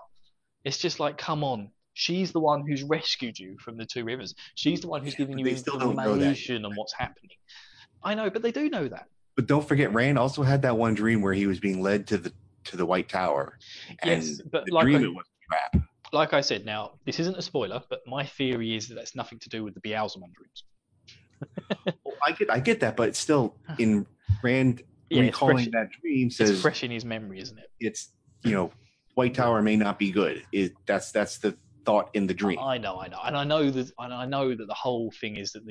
B: It's just like, come on. She's the one who's rescued you from the two rivers. She's the one who's giving
A: But
B: you
A: they still don't know that yet.
B: information on what's happening. I know, but they do know that.
A: But don't forget, Rand also had that one dream where he was being led to the White Tower. And
B: Yes, but
A: the dream it was a trap.
B: like I said, now this isn't a spoiler, but my theory is that that's nothing to do with the Beelzebub dreams.
A: Well, I get that, but still, in Rand
B: Yeah,
A: recalling that dream says
B: it's fresh in his memory, isn't it?
A: it's White Tower may not be good. That's the thought in the dream.
B: I know, and I know that the whole thing is that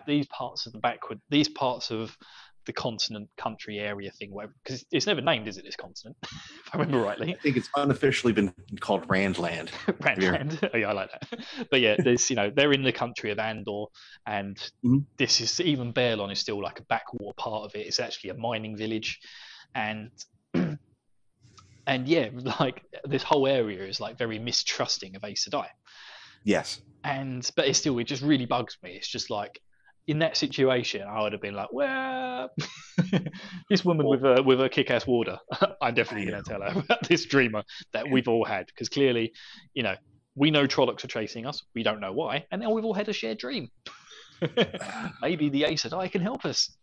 B: these parts of the continent, country, area thing, whatever, because it's never named, is it? This continent, if I remember rightly.
A: I think it's unofficially been called Randland.
B: Randland. Oh, yeah, I like that. But yeah, there's they're in the country of Andor, and this is even Baerlon is still like a backwater part of it. It's actually a mining village, and yeah, like this whole area is like very mistrusting of Aes Sedai.
A: Yes.
B: But it just really bugs me. It's just like, in that situation, I would have been like, well, this woman with a kick-ass warder, I'm definitely going to tell her about this dreamer that we've all had, because clearly, we know Trollocs are chasing us. We don't know why, and now we've all had a shared dream. Maybe the Aes Sedai can help us.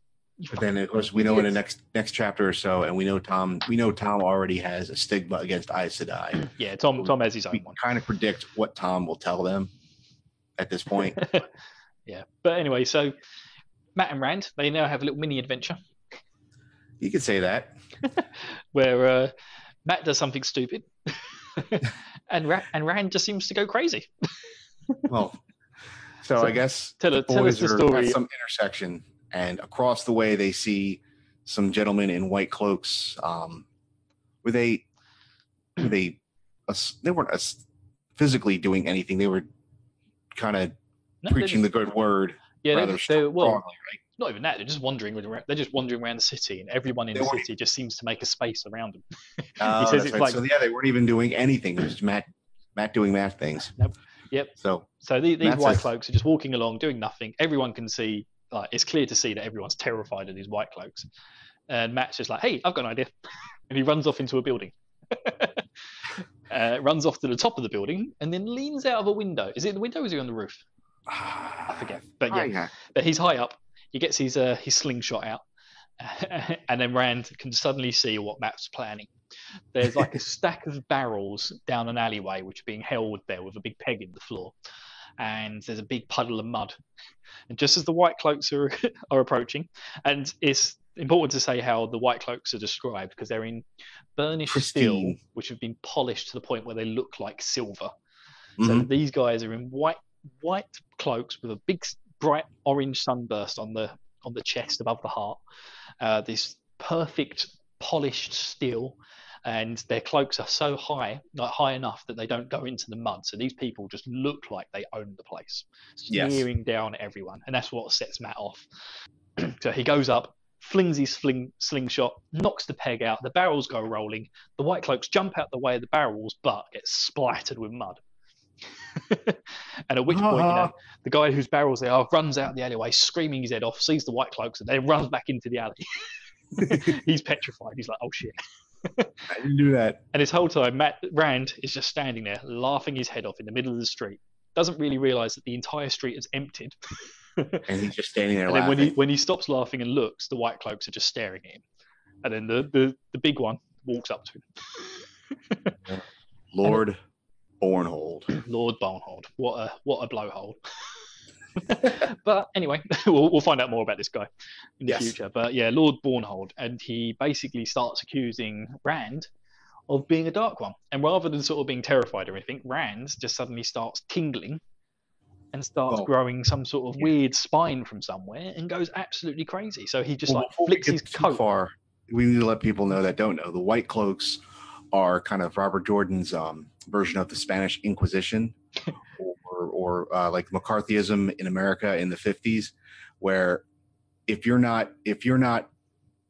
A: But then, of course, we know in the next chapter or so, and we know Tom already has a stigma against Aes Sedai.
B: Yeah, Tom has his own one.
A: Kind of predict what Tom will tell them at this point.
B: Yeah, but anyway, so Matt and Rand, they now have a little mini adventure.
A: You could say that.
B: Where Matt does something stupid, and Rand just seems to go crazy.
A: Well, so I guess
B: tell us the story.
A: At some intersection, and across the way they see some gentlemen in white cloaks. They weren't physically doing anything. They were kind of preaching the good word.
B: Yeah,
A: rather strongly, right?
B: Not even that. They're just wandering around. They're just wandering around the city, and everyone in the city just seems to make a space around them.
A: He says it's like, so yeah, they weren't even doing anything. It was just Matt doing Matt things.
B: Nope. Yep.
A: So
B: these white cloaks are just walking along, doing nothing. Everyone can see. It's clear to see that everyone's terrified of these white cloaks. And Matt's just like, "Hey, I've got an idea," and he runs off into a building. Runs off to the top of the building, and then leans out of a window. Is it the window? Or is he on the roof? I forget. But yeah, but he's high up. He gets his slingshot out, and then Rand can suddenly see what Matt's planning. There's like a stack of barrels down an alleyway which are being held there with a big peg in the floor, and there's a big puddle of mud. And just as the white cloaks are approaching, and it's important to say how the white cloaks are described, because they're in burnished steel, which have been polished to the point where they look like silver. So these guys are in white cloaks with a big bright orange sunburst on the chest above the heart. This perfect polished steel, and their cloaks are so high, like high enough that they don't go into the mud. So these people just look like they own the place, sneering down at everyone, and that's what sets Matt off. So he goes up, flings his slingshot, knocks the peg out. The barrels go rolling. The white cloaks jump out the way of the barrels, but get splattered with mud. And at which point, the guy whose barrels they are runs out the alleyway, screaming his head off, sees the white cloaks, and then runs back into the alley. He's petrified. He's like, "Oh shit!"
A: I didn't do that.
B: And this whole time, Rand is just standing there, laughing his head off in the middle of the street. Doesn't really realize that the entire street is emptied.
A: And he's just standing there
B: and
A: laughing.
B: Then when he stops laughing and looks, the white cloaks are just staring at him. And then the big one walks up to him.
A: Lord Bornhold.
B: Lord Bornhold. What a blowhole. But anyway, we'll find out more about this guy in the future. But yeah, Lord Bornhold, and he basically starts accusing Rand of being a Dark One. And rather than sort of being terrified or anything, Rand just suddenly starts tingling and starts growing some sort of weird spine from somewhere and goes absolutely crazy. So he just flicks his coat.
A: We need to let people know that don't know. The White Cloaks are kind of Robert Jordan's version of the Spanish Inquisition, or like McCarthyism in America in the 50s, where if you're not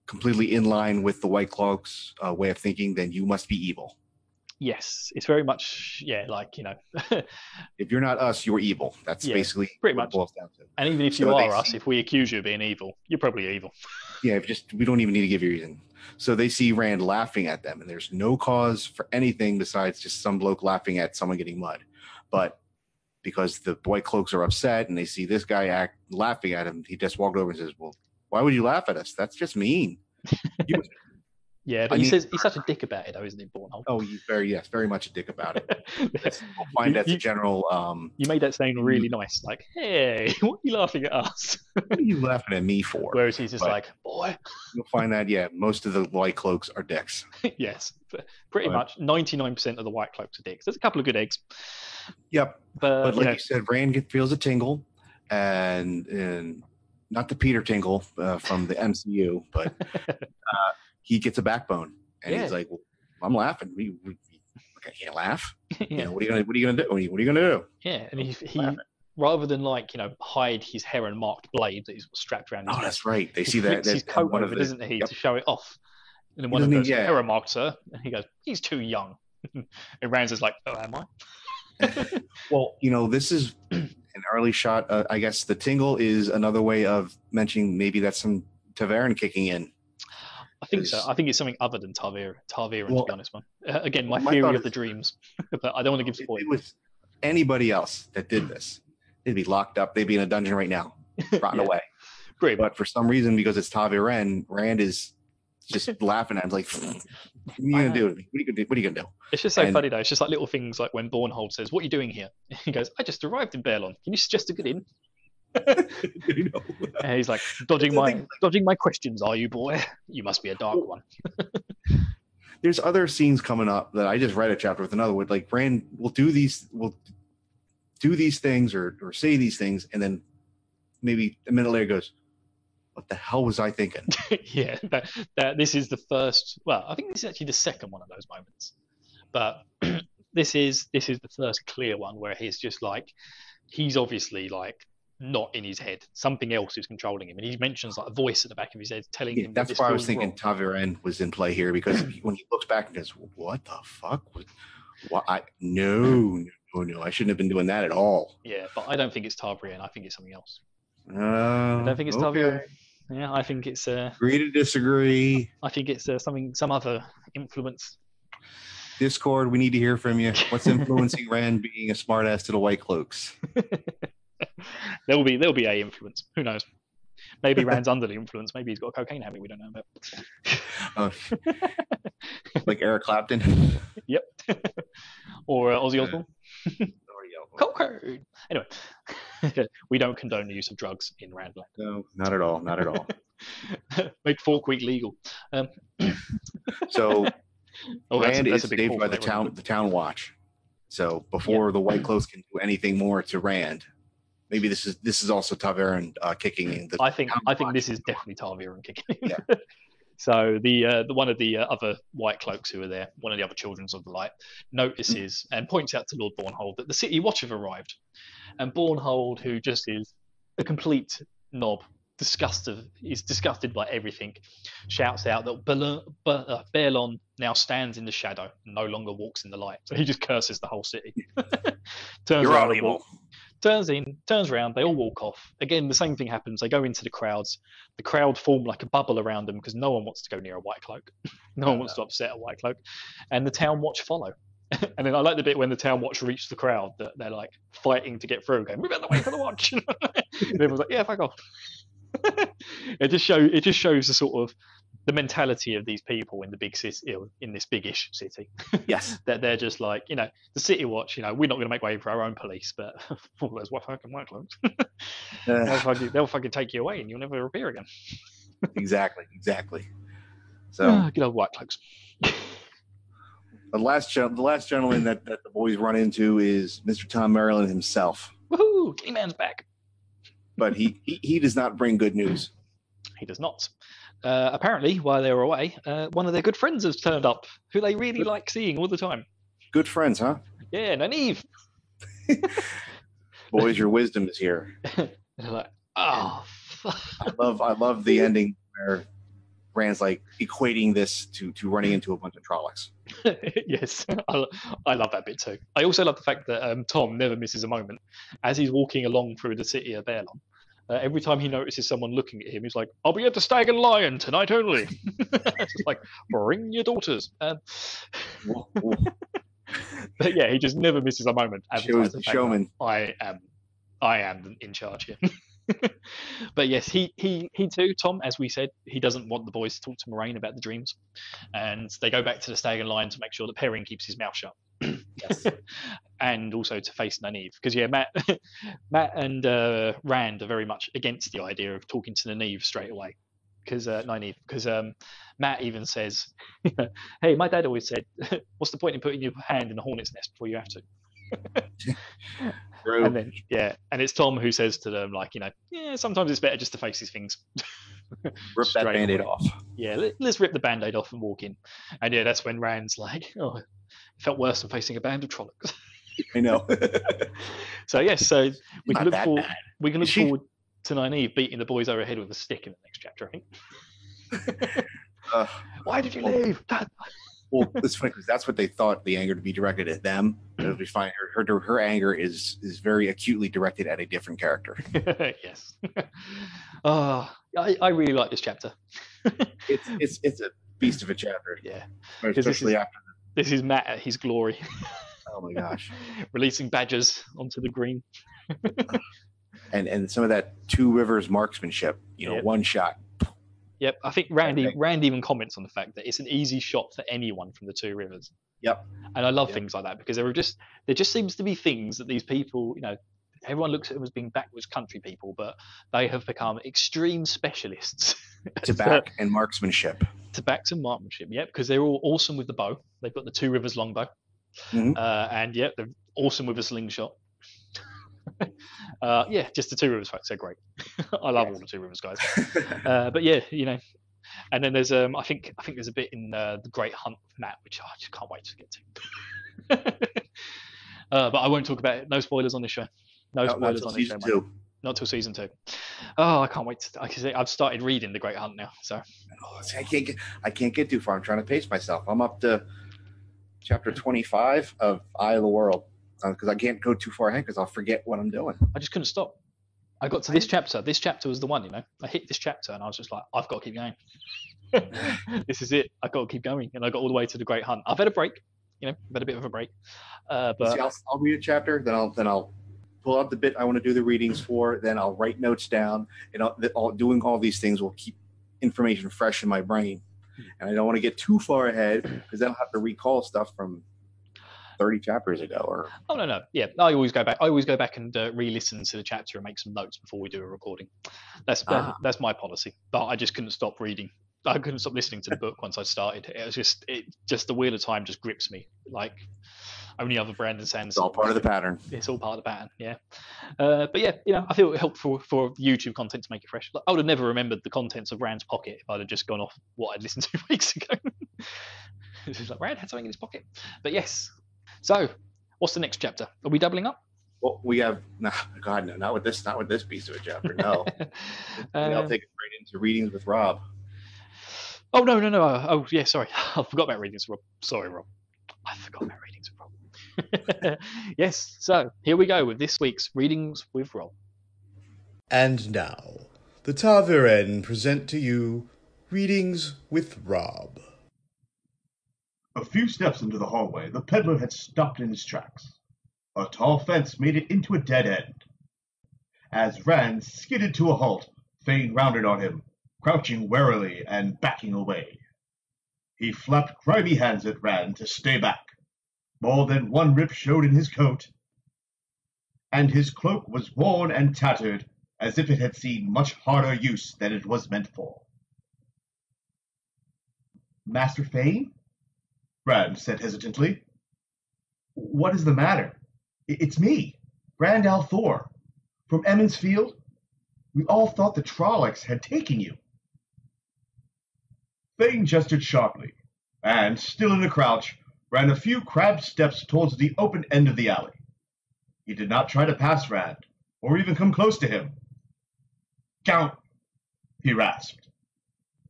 A: completely in line with the White Cloaks' way of thinking, then you must be evil.
B: Yes, it's very much, like,
A: if you're not us, you're evil. That's basically
B: pretty much
A: what it boils down to.
B: And even if you are us, if we accuse you of being evil, you're probably evil.
A: Yeah, we don't even need to give you a reason. So they see Rand laughing at them, and there's no cause for anything besides just some bloke laughing at someone getting mud. But because the White Cloaks are upset and they see this guy laughing at him, he just walked over and says, "Well, why would you laugh at us? That's just mean."
B: Yeah, but he's such a dick about it, though, isn't he, Bornhold?
A: Oh, he's very much a dick about it. We'll find that's a general.
B: You made that saying really nice, like, "Hey, what are you laughing at us?
A: What are you laughing at me for?"
B: Whereas he's just like, "Boy."
A: You'll find that most of the White Cloaks are dicks.
B: Yes, pretty much 99% of the White Cloaks are dicks. There's a couple of good eggs.
A: Yep, but like you said, Rand feels a tingle, and not the Peter tingle from the MCU, but. He gets a backbone, and he's like, "Well, I'm laughing. I can't laugh.
B: Yeah.
A: What are you gonna do? What are you gonna do?"
B: Yeah, and he rather than hide his heron marked blade that he's strapped around his neck.
A: That's right. They see
B: that. His coat over, doesn't he, to show it off? And then one of them goes, "Heron marked, sir," and he goes, "He's too young." And Rand's is like, "Oh, am I?"
A: Well, this is an early shot. I guess the tingle is another way of mentioning maybe that's some Taverin kicking in.
B: I think so. I think it's something other than Tarviran, to be honest, man. Again, my theory of the dreams, but I don't want to give spoilers. If it was
A: anybody else that did this, they'd be locked up. They'd be in a dungeon right now, rotting away.
B: Great.
A: But for some reason, because it's Taviran, Rand is just laughing at him like, "What are you going to do? What are you going to do?"
B: It's just so funny, though. It's just like little things like when Bornhold says, "What are you doing here?" He goes, "I just arrived in Baerlon. Can you suggest a good inn?" And he's like, dodging my questions, are you, boy? You must be a dark one.
A: There's other scenes coming up that I just read a chapter with another one. Like Rand will do these things or say these things, and then maybe a minute later goes, "What the hell was I thinking?"
B: Yeah, that this is the first. Well, I think this is actually the second one of those moments, but this is the first clear one where he's just like, he's obviously like. Not in his head. Something else is controlling him. And he mentions like a voice at the back of his head telling him.
A: That's why I was thinking Taviran was in play here, because when he looks back and goes, "What the fuck? No, I shouldn't have been doing that at all."
B: Yeah, but I don't think it's Taviran. I think it's something else.
A: I
B: don't think it's Taviran. Yeah, I think it's
A: agree to disagree.
B: I think it's some other influence.
A: Discord, we need to hear from you. What's influencing Rand being a smartass to the White Cloaks?
B: There'll be a influence. Who knows? Maybe Rand's under the influence. Maybe he's got a cocaine habit we don't know about.
A: Like Eric Clapton.
B: Yep. Or Ozzy Osbourne. Cocaine. Anyway, we don't condone the use of drugs in Randland.
A: No, not at all. Not at all.
B: Make Forkweek legal.
A: So Rand is saved by the town watch. So before the White Cloaks can do anything more to Rand. Maybe this is also Taviran kicking in.
B: I think this is definitely Taviran kicking in. Yeah. So the one of the other White Cloaks who are there, one of the other Children of the Light, notices and points out to Lord Bornhold that the City Watch have arrived, and Bornhold, who just is a complete knob, is disgusted by everything, shouts out that Baerlon now stands in the shadow and no longer walks in the light. So he just curses the whole city. Turns around, they all walk off. Again, the same thing happens. They go into the crowds. The crowd form like a bubble around them because no one wants to go near a White Cloak. No one wants to upset a White Cloak. And the Town Watch follow. And then I like the bit when the Town Watch reach the crowd that they're like fighting to get through, going, "Move out the way for the watch." And everyone's like, "Yeah, fuck off." It just shows the sort of the mentality of these people in the big city, in this big-ish city.
A: Yes.
B: That they're just like, the City Watch, we're not going to make way for our own police, but all those fucking White Cloaks. They'll fucking take you away and you'll never appear again.
A: Exactly. So
B: good old White Cloaks.
A: The last gentleman that the boys run into is Mr. Tom Maryland himself.
B: Woohoo! Kitty Man's back.
A: But he does not bring good news.
B: He does not. Apparently, while they were away, one of their good friends has turned up, who they really like seeing all the time.
A: Good friends, huh?
B: Yeah, Nynaeve.
A: Boys, your wisdom is here.
B: They're like, oh.
A: I love the ending where Rand's like equating this to running into a bunch of Trollocs.
B: Yes, I love that bit too. I also love the fact that Tom never misses a moment as he's walking along through the city of Baerlon. Every time he notices someone looking at him, he's like, "I'll be at the Stag and Lion tonight only." It's just like, bring your daughters. But yeah, he just never misses a moment.
A: Shows the showman.
B: I am in charge here. But yes, he too, Tom, as we said, he doesn't want the boys to talk to Moraine about the dreams, and they go back to the Stag and Lion to make sure that Perrin keeps his mouth shut.
A: Yes.
B: And also to face Nynaeve, because Matt and Rand are very much against the idea of talking to Nynaeve straight away. Because Nynaeve, because Matt even says, "Hey, my dad always said, what's the point in putting your hand in the hornet's nest before you have to?"
A: True.
B: And then and it's Tom who says to them, like, sometimes it's better just to face these things.
A: Rip that Band-Aid off.
B: Yeah, let's rip the Band-Aid off and walk in. And yeah, that's when Rand's like, "Oh, it felt worse than facing a band of Trollocs."
A: I know.
B: So yes, so we can look forward to Nynaeve beating the boys over the head with a stick in the next chapter, I think. Why did you leave?
A: Well, it's funny because that's what they thought the anger to be directed at them. As we find her anger is very acutely directed at a different character.
B: Yes. I really like this chapter.
A: It's a beast of a chapter.
B: Yeah.
A: Especially after
B: this is Matt at his glory.
A: Oh my gosh.
B: Releasing badgers onto the green.
A: and some of that Two Rivers marksmanship, one shot.
B: Yep, I think Rand even comments on the fact that it's an easy shot for anyone from the Two Rivers.
A: Yep.
B: And I love things like that because there just seems to be things that these people, everyone looks at them as being backwards country people, but they have become extreme specialists.
A: Tobacco and marksmanship.
B: Tobacco and marksmanship, yep, because they're all awesome with the bow. They've got the Two Rivers longbow. Mm-hmm. And yep, they're awesome with a slingshot. Just the Two Rivers folks, they're great. I love all the Two Rivers guys. But yeah, and then there's I think there's a bit in the Great Hunt with Matt, which I just can't wait to get to. But I won't talk about it. No spoilers on this show. No spoilers on this show. Not till season 2. Oh, I can't wait. I've started reading the Great Hunt now, so
A: I can't get too far. I'm trying to pace myself. I'm up to chapter 25 of Eye of the World. Because I can't go too far ahead because I'll forget what I'm doing.
B: I just couldn't stop. I got to this chapter. This chapter was the one, I hit this chapter and I was just like, I've got to keep going. This is it. I've got to keep going. And I got all the way to the Great Hunt. I've had a break. I've had a bit of a break. But
A: see, I'll read a chapter, then I'll pull out the bit I want to do the readings for. Then I'll write notes down, and doing all these things will keep information fresh in my brain. And I don't want to get too far ahead because then I'll have to recall stuff from 30 chapters ago. Or
B: no, yeah, I always go back and re-listen to the chapter and make some notes before we do a recording. That's my policy. But I just couldn't stop reading. I couldn't stop listening to the book once I started. It was just the wheel of time just grips me like only other Brandon Sanderson.
A: It's all part of the pattern.
B: It's all part of the pattern, yeah. But yeah, I feel it helped for YouTube content to make it fresh. I would have never remembered the contents of Rand's pocket if I'd have just gone off what I'd listened to weeks ago. It's just like, Rand had something in his pocket. But yes. So, what's the next chapter? Are we doubling up?
A: Well, we have no, not with this piece of a chapter. No, I'll take it right into readings with Rob.
B: Oh no! Oh yeah, sorry, I forgot about readings with Rob. Sorry, Rob. I forgot about readings with Rob. Yes. So here we go with this week's readings with Rob.
C: And now, the Ta'veren present to you readings with Rob.
D: A few steps into the hallway, the peddler had stopped in his tracks. A tall fence made it into a dead end. As Rand skidded to a halt, Thane rounded on him, crouching warily and backing away. He flapped grimy hands at Rand to stay back. More than one rip showed in his coat, and his cloak was worn and tattered, as if it had seen much harder use than it was meant for. Master Thane? Rand said hesitantly. What is the matter? It's me, Rand al'Thor, from Emond's Field. We all thought the Trollocs had taken you. Thane gestured sharply, and, still in a crouch, ran a few crabbed steps towards the open end of the alley. He did not try to pass Rand, or even come close to him. Count, he rasped.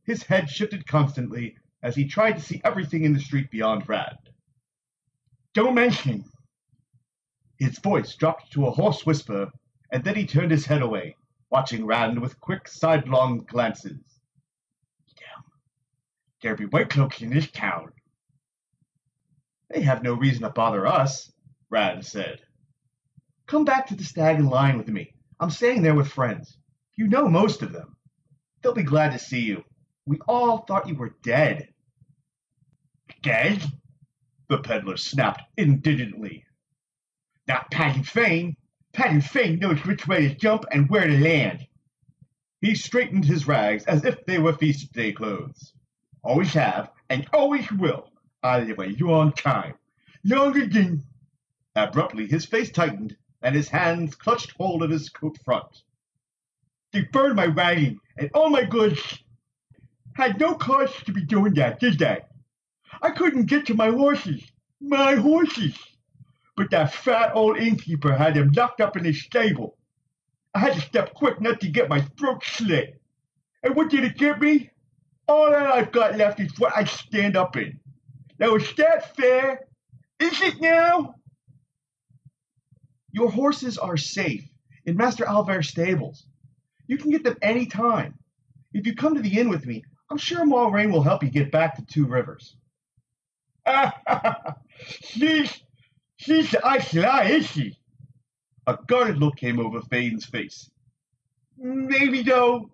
D: His head shifted constantly as he tried to see everything in the street beyond Rand. Don't mention him. His voice dropped to a hoarse whisper, and then he turned his head away, watching Rand with quick, sidelong glances. Damn, there be white cloaks in this town. They have no reason to bother us, Rand said. Come back to the Stag and Lion with me. I'm staying there with friends. You know most of them. They'll be glad to see you. We all thought you were dead. Dead? The peddler snapped indignantly. Not Patty Fane. Patty Fane knows which way to jump and where to land. He straightened his rags as if they were feast day clothes. Always have, and always will. I live a long time. Longer than... Abruptly, his face tightened, and his hands clutched hold of his coat front. They burned my wagon and all my goods. Had no cause to be doing that, did they? I couldn't get to my horses. My horses! But that fat old innkeeper had them locked up in his stable. I had to step quick not to get my throat slit. And what did it get me? All that I've got left is what I stand up in. Now is that fair? Is it now? Your horses are safe in Master Alvair's stables. You can get them any time. If you come to the inn with me, I'm sure Moiraine will help you get back to Two Rivers. She's the Aisla, is she? A guarded look came over Fane's face. Maybe though.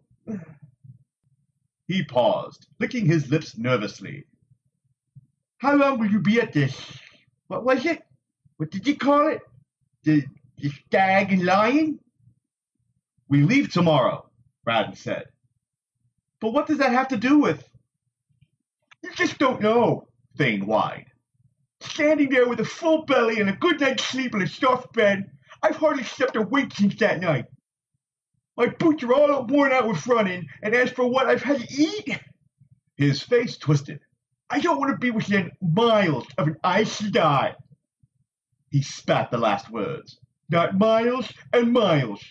D: He paused, licking his lips nervously. How long will you be at this? What was it? What did you call it? The Stag and Lion? We leave tomorrow, Rand said. But what does that have to do with? You just don't know, Fane whined. Standing there with a full belly and a good night's sleep in a soft bed, I've hardly slept a wink since that night. My boots are all worn out with running, and as for what I've had to eat... His face twisted. I don't want to be within miles of an Aes Sedai. He spat the last words. Not miles and miles.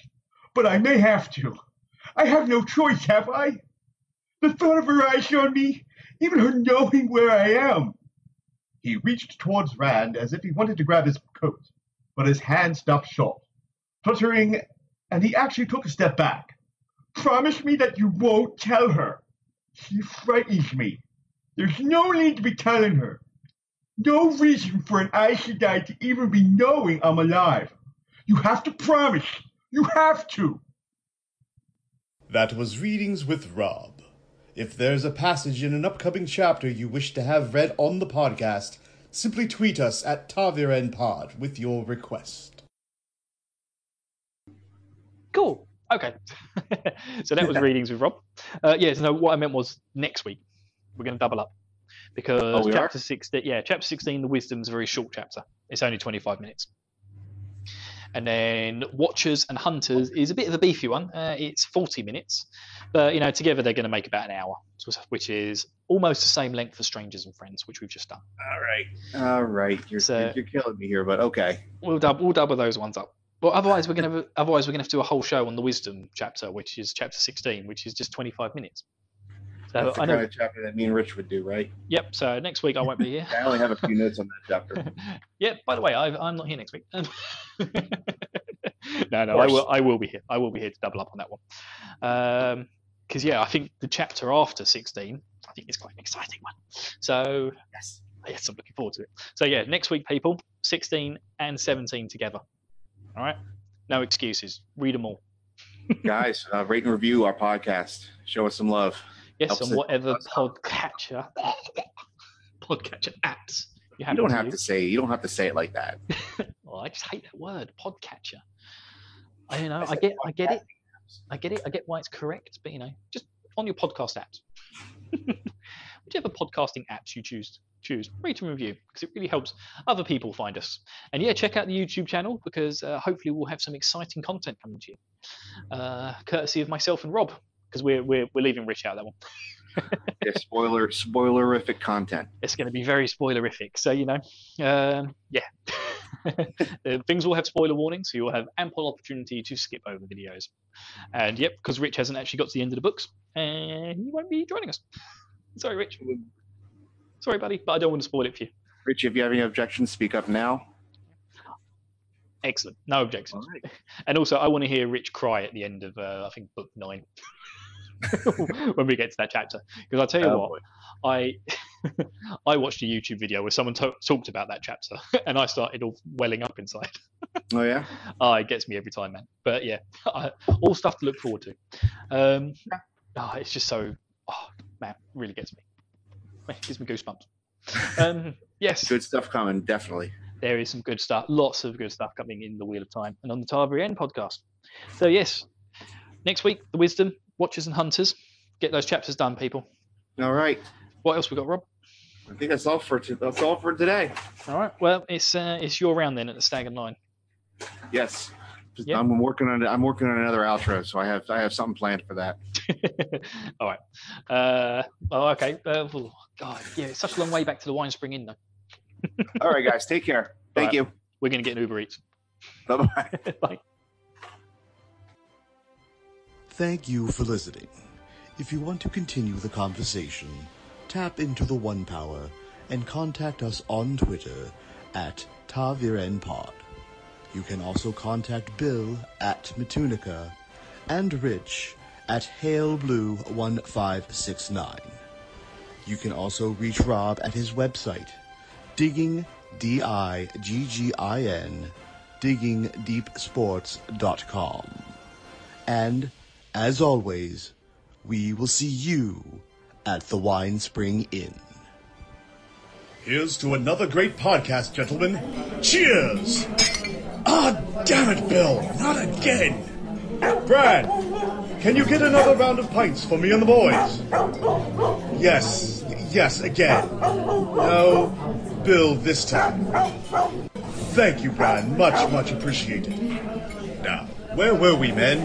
D: But I may have to. I have no choice, have I? The thought of her eyes on me, even her knowing where I am. He reached towards Rand as if he wanted to grab his coat, but his hand stopped short, fluttering, and he actually took a step back. Promise me that you won't tell her. She frightens me. There's no need to be telling her. No reason for an Aes Sedai to even be knowing I'm alive. You have to promise. You have to.
C: That was Readings with Rob. If there's a passage in an upcoming chapter you wish to have read on the podcast, simply tweet us at TavirenPod with your request.
B: Cool. Okay. So that was Readings with Rob. So what I meant was next week we're going to double up because chapter 16. Yeah, chapter 16. The Wisdom's a very short chapter. It's only 25 minutes. And then Watchers and Hunters is a bit of a beefy one. It's 40 minutes, but together they're going to make about an hour, which is almost the same length for Strangers and Friends, which we've just done.
A: All right. You're killing me here, but okay.
B: We'll double those ones up. Well, otherwise we're gonna have to do a whole show on the Wisdom chapter, which is chapter 16, which is just 25 minutes. So
A: that's the kind of chapter that me and Rich would do, right?
B: Yep. So next week I won't be here.
A: I only have a few notes on that chapter.
B: Yeah. By the way, I'm not here next week. No, I will be here. I will be here to double up on that one. Because I think the chapter after 16, I think it's quite an exciting one. So yes, I'm looking forward to it. So next week, people, 16 and 17 together. All right, no excuses. Read them all.
A: Guys, rate and review our podcast. Show us some love.
B: Yes, on whatever podcatcher apps
A: you don't have to say. You don't have to say it like that.
B: Well, I just hate that word, podcatcher. I get it. I get why it's correct, but just on your podcast apps, whichever podcasting apps you choose, rate and review because it really helps other people find us. And check out the YouTube channel because hopefully we'll have some exciting content coming to you, courtesy of myself and Rob. Because we're leaving Rich out of that one.
A: Spoilerific content.
B: It's going to be very spoilerific. So things will have spoiler warnings, so you'll have ample opportunity to skip over videos. And because Rich hasn't actually got to the end of the books, and he won't be joining us. Sorry, Rich. Sorry, buddy, but I don't want to spoil it for you.
A: Rich, if you have any objections, speak up now.
B: Excellent. No objections.
A: All right.
B: And also, I want to hear Rich cry at the end of, I think, book 9. When we get to that chapter. Because I'll tell you what, I watched a YouTube video where someone talked about that chapter, and I started all welling up inside.
A: Oh, yeah?
B: It gets me every time, man. But yeah, all stuff to look forward to. It's just so, man, really gets me. It gives me goosebumps. Yes.
A: Good stuff coming, definitely.
B: There is some good stuff, lots of good stuff coming in the Wheel of Time and on the Targaryen podcast. So yes, next week, the Wisdom, Watchers and Hunters. Get those chapters done, people.
A: All right.
B: What else we got, Rob?
A: I think that's all for today.
B: All right. Well, it's your round then at the Stag and Line.
A: Yes.
B: Yep.
A: I'm working on another outro, so I have something planned for that.
B: All right. Okay. God, yeah, it's such a long way back to the Wine Spring Inn, though.
A: All right, guys. Take care. Thank you.
B: We're going to get an Uber Eats.
A: Bye-bye.
B: Bye.
C: Thank you for listening. If you want to continue the conversation, tap into the One Power and contact us on Twitter at TavirenPod. You can also contact Bill at Matunica and Rich at HaleBlue1569. You can also reach Rob at his website, digging, D-I-G-G-I-N, diggingdeepsports.com. And, as always, we will see you at the Wine Spring Inn. Here's to another great podcast, gentlemen. Cheers! Ah, damn it, Bill! Not again! Brad, can you get another round of pints for me and the boys? Yes, again. No, Bill this time. Thank you, Brad. Much appreciated. Now, where were we, men?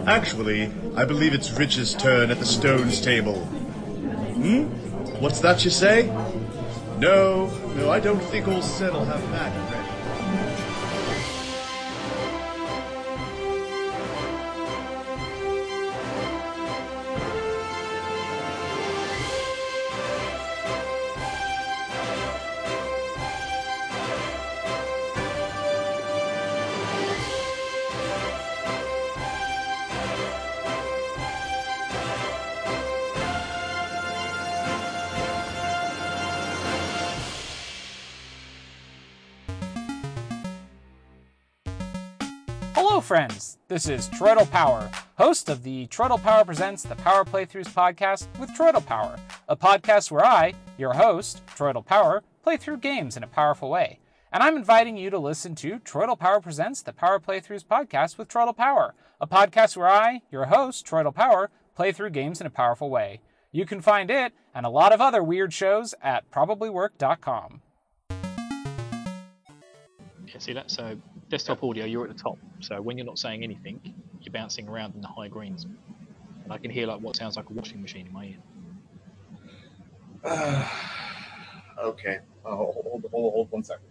C: Actually, I believe it's Rich's turn at the Stones table. What's that you say? No, I don't think old Sen will have that ready.
E: Hello, friends. This is Troidal Power, host of the Troidal Power Presents the Power Playthroughs podcast with Troidal Power, a podcast where I, your host, Troidal Power, play through games in a powerful way. And I'm inviting you to listen to Troidal Power Presents the Power Playthroughs podcast with Troidal Power, a podcast where I, your host, Troidal Power, play through games in a powerful way. You can find it and a lot of other weird shows at probablywork.com.
B: Yeah, see that? So desktop audio, you're at the top. So when you're not saying anything, you're bouncing around in the high greens. And I can hear like what sounds like a washing machine in my ear.
A: Okay. Hold 1 second.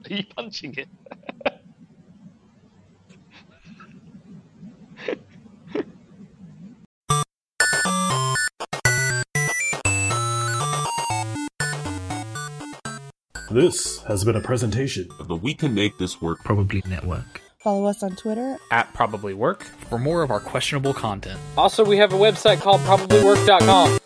B: Are you punching it?
F: This has been a presentation
G: of the We Can Make This Work
H: Probably Network.
I: Follow us on Twitter
E: At Probably Work.
H: For more of our questionable content.
E: Also, we have a website called probablywork.com.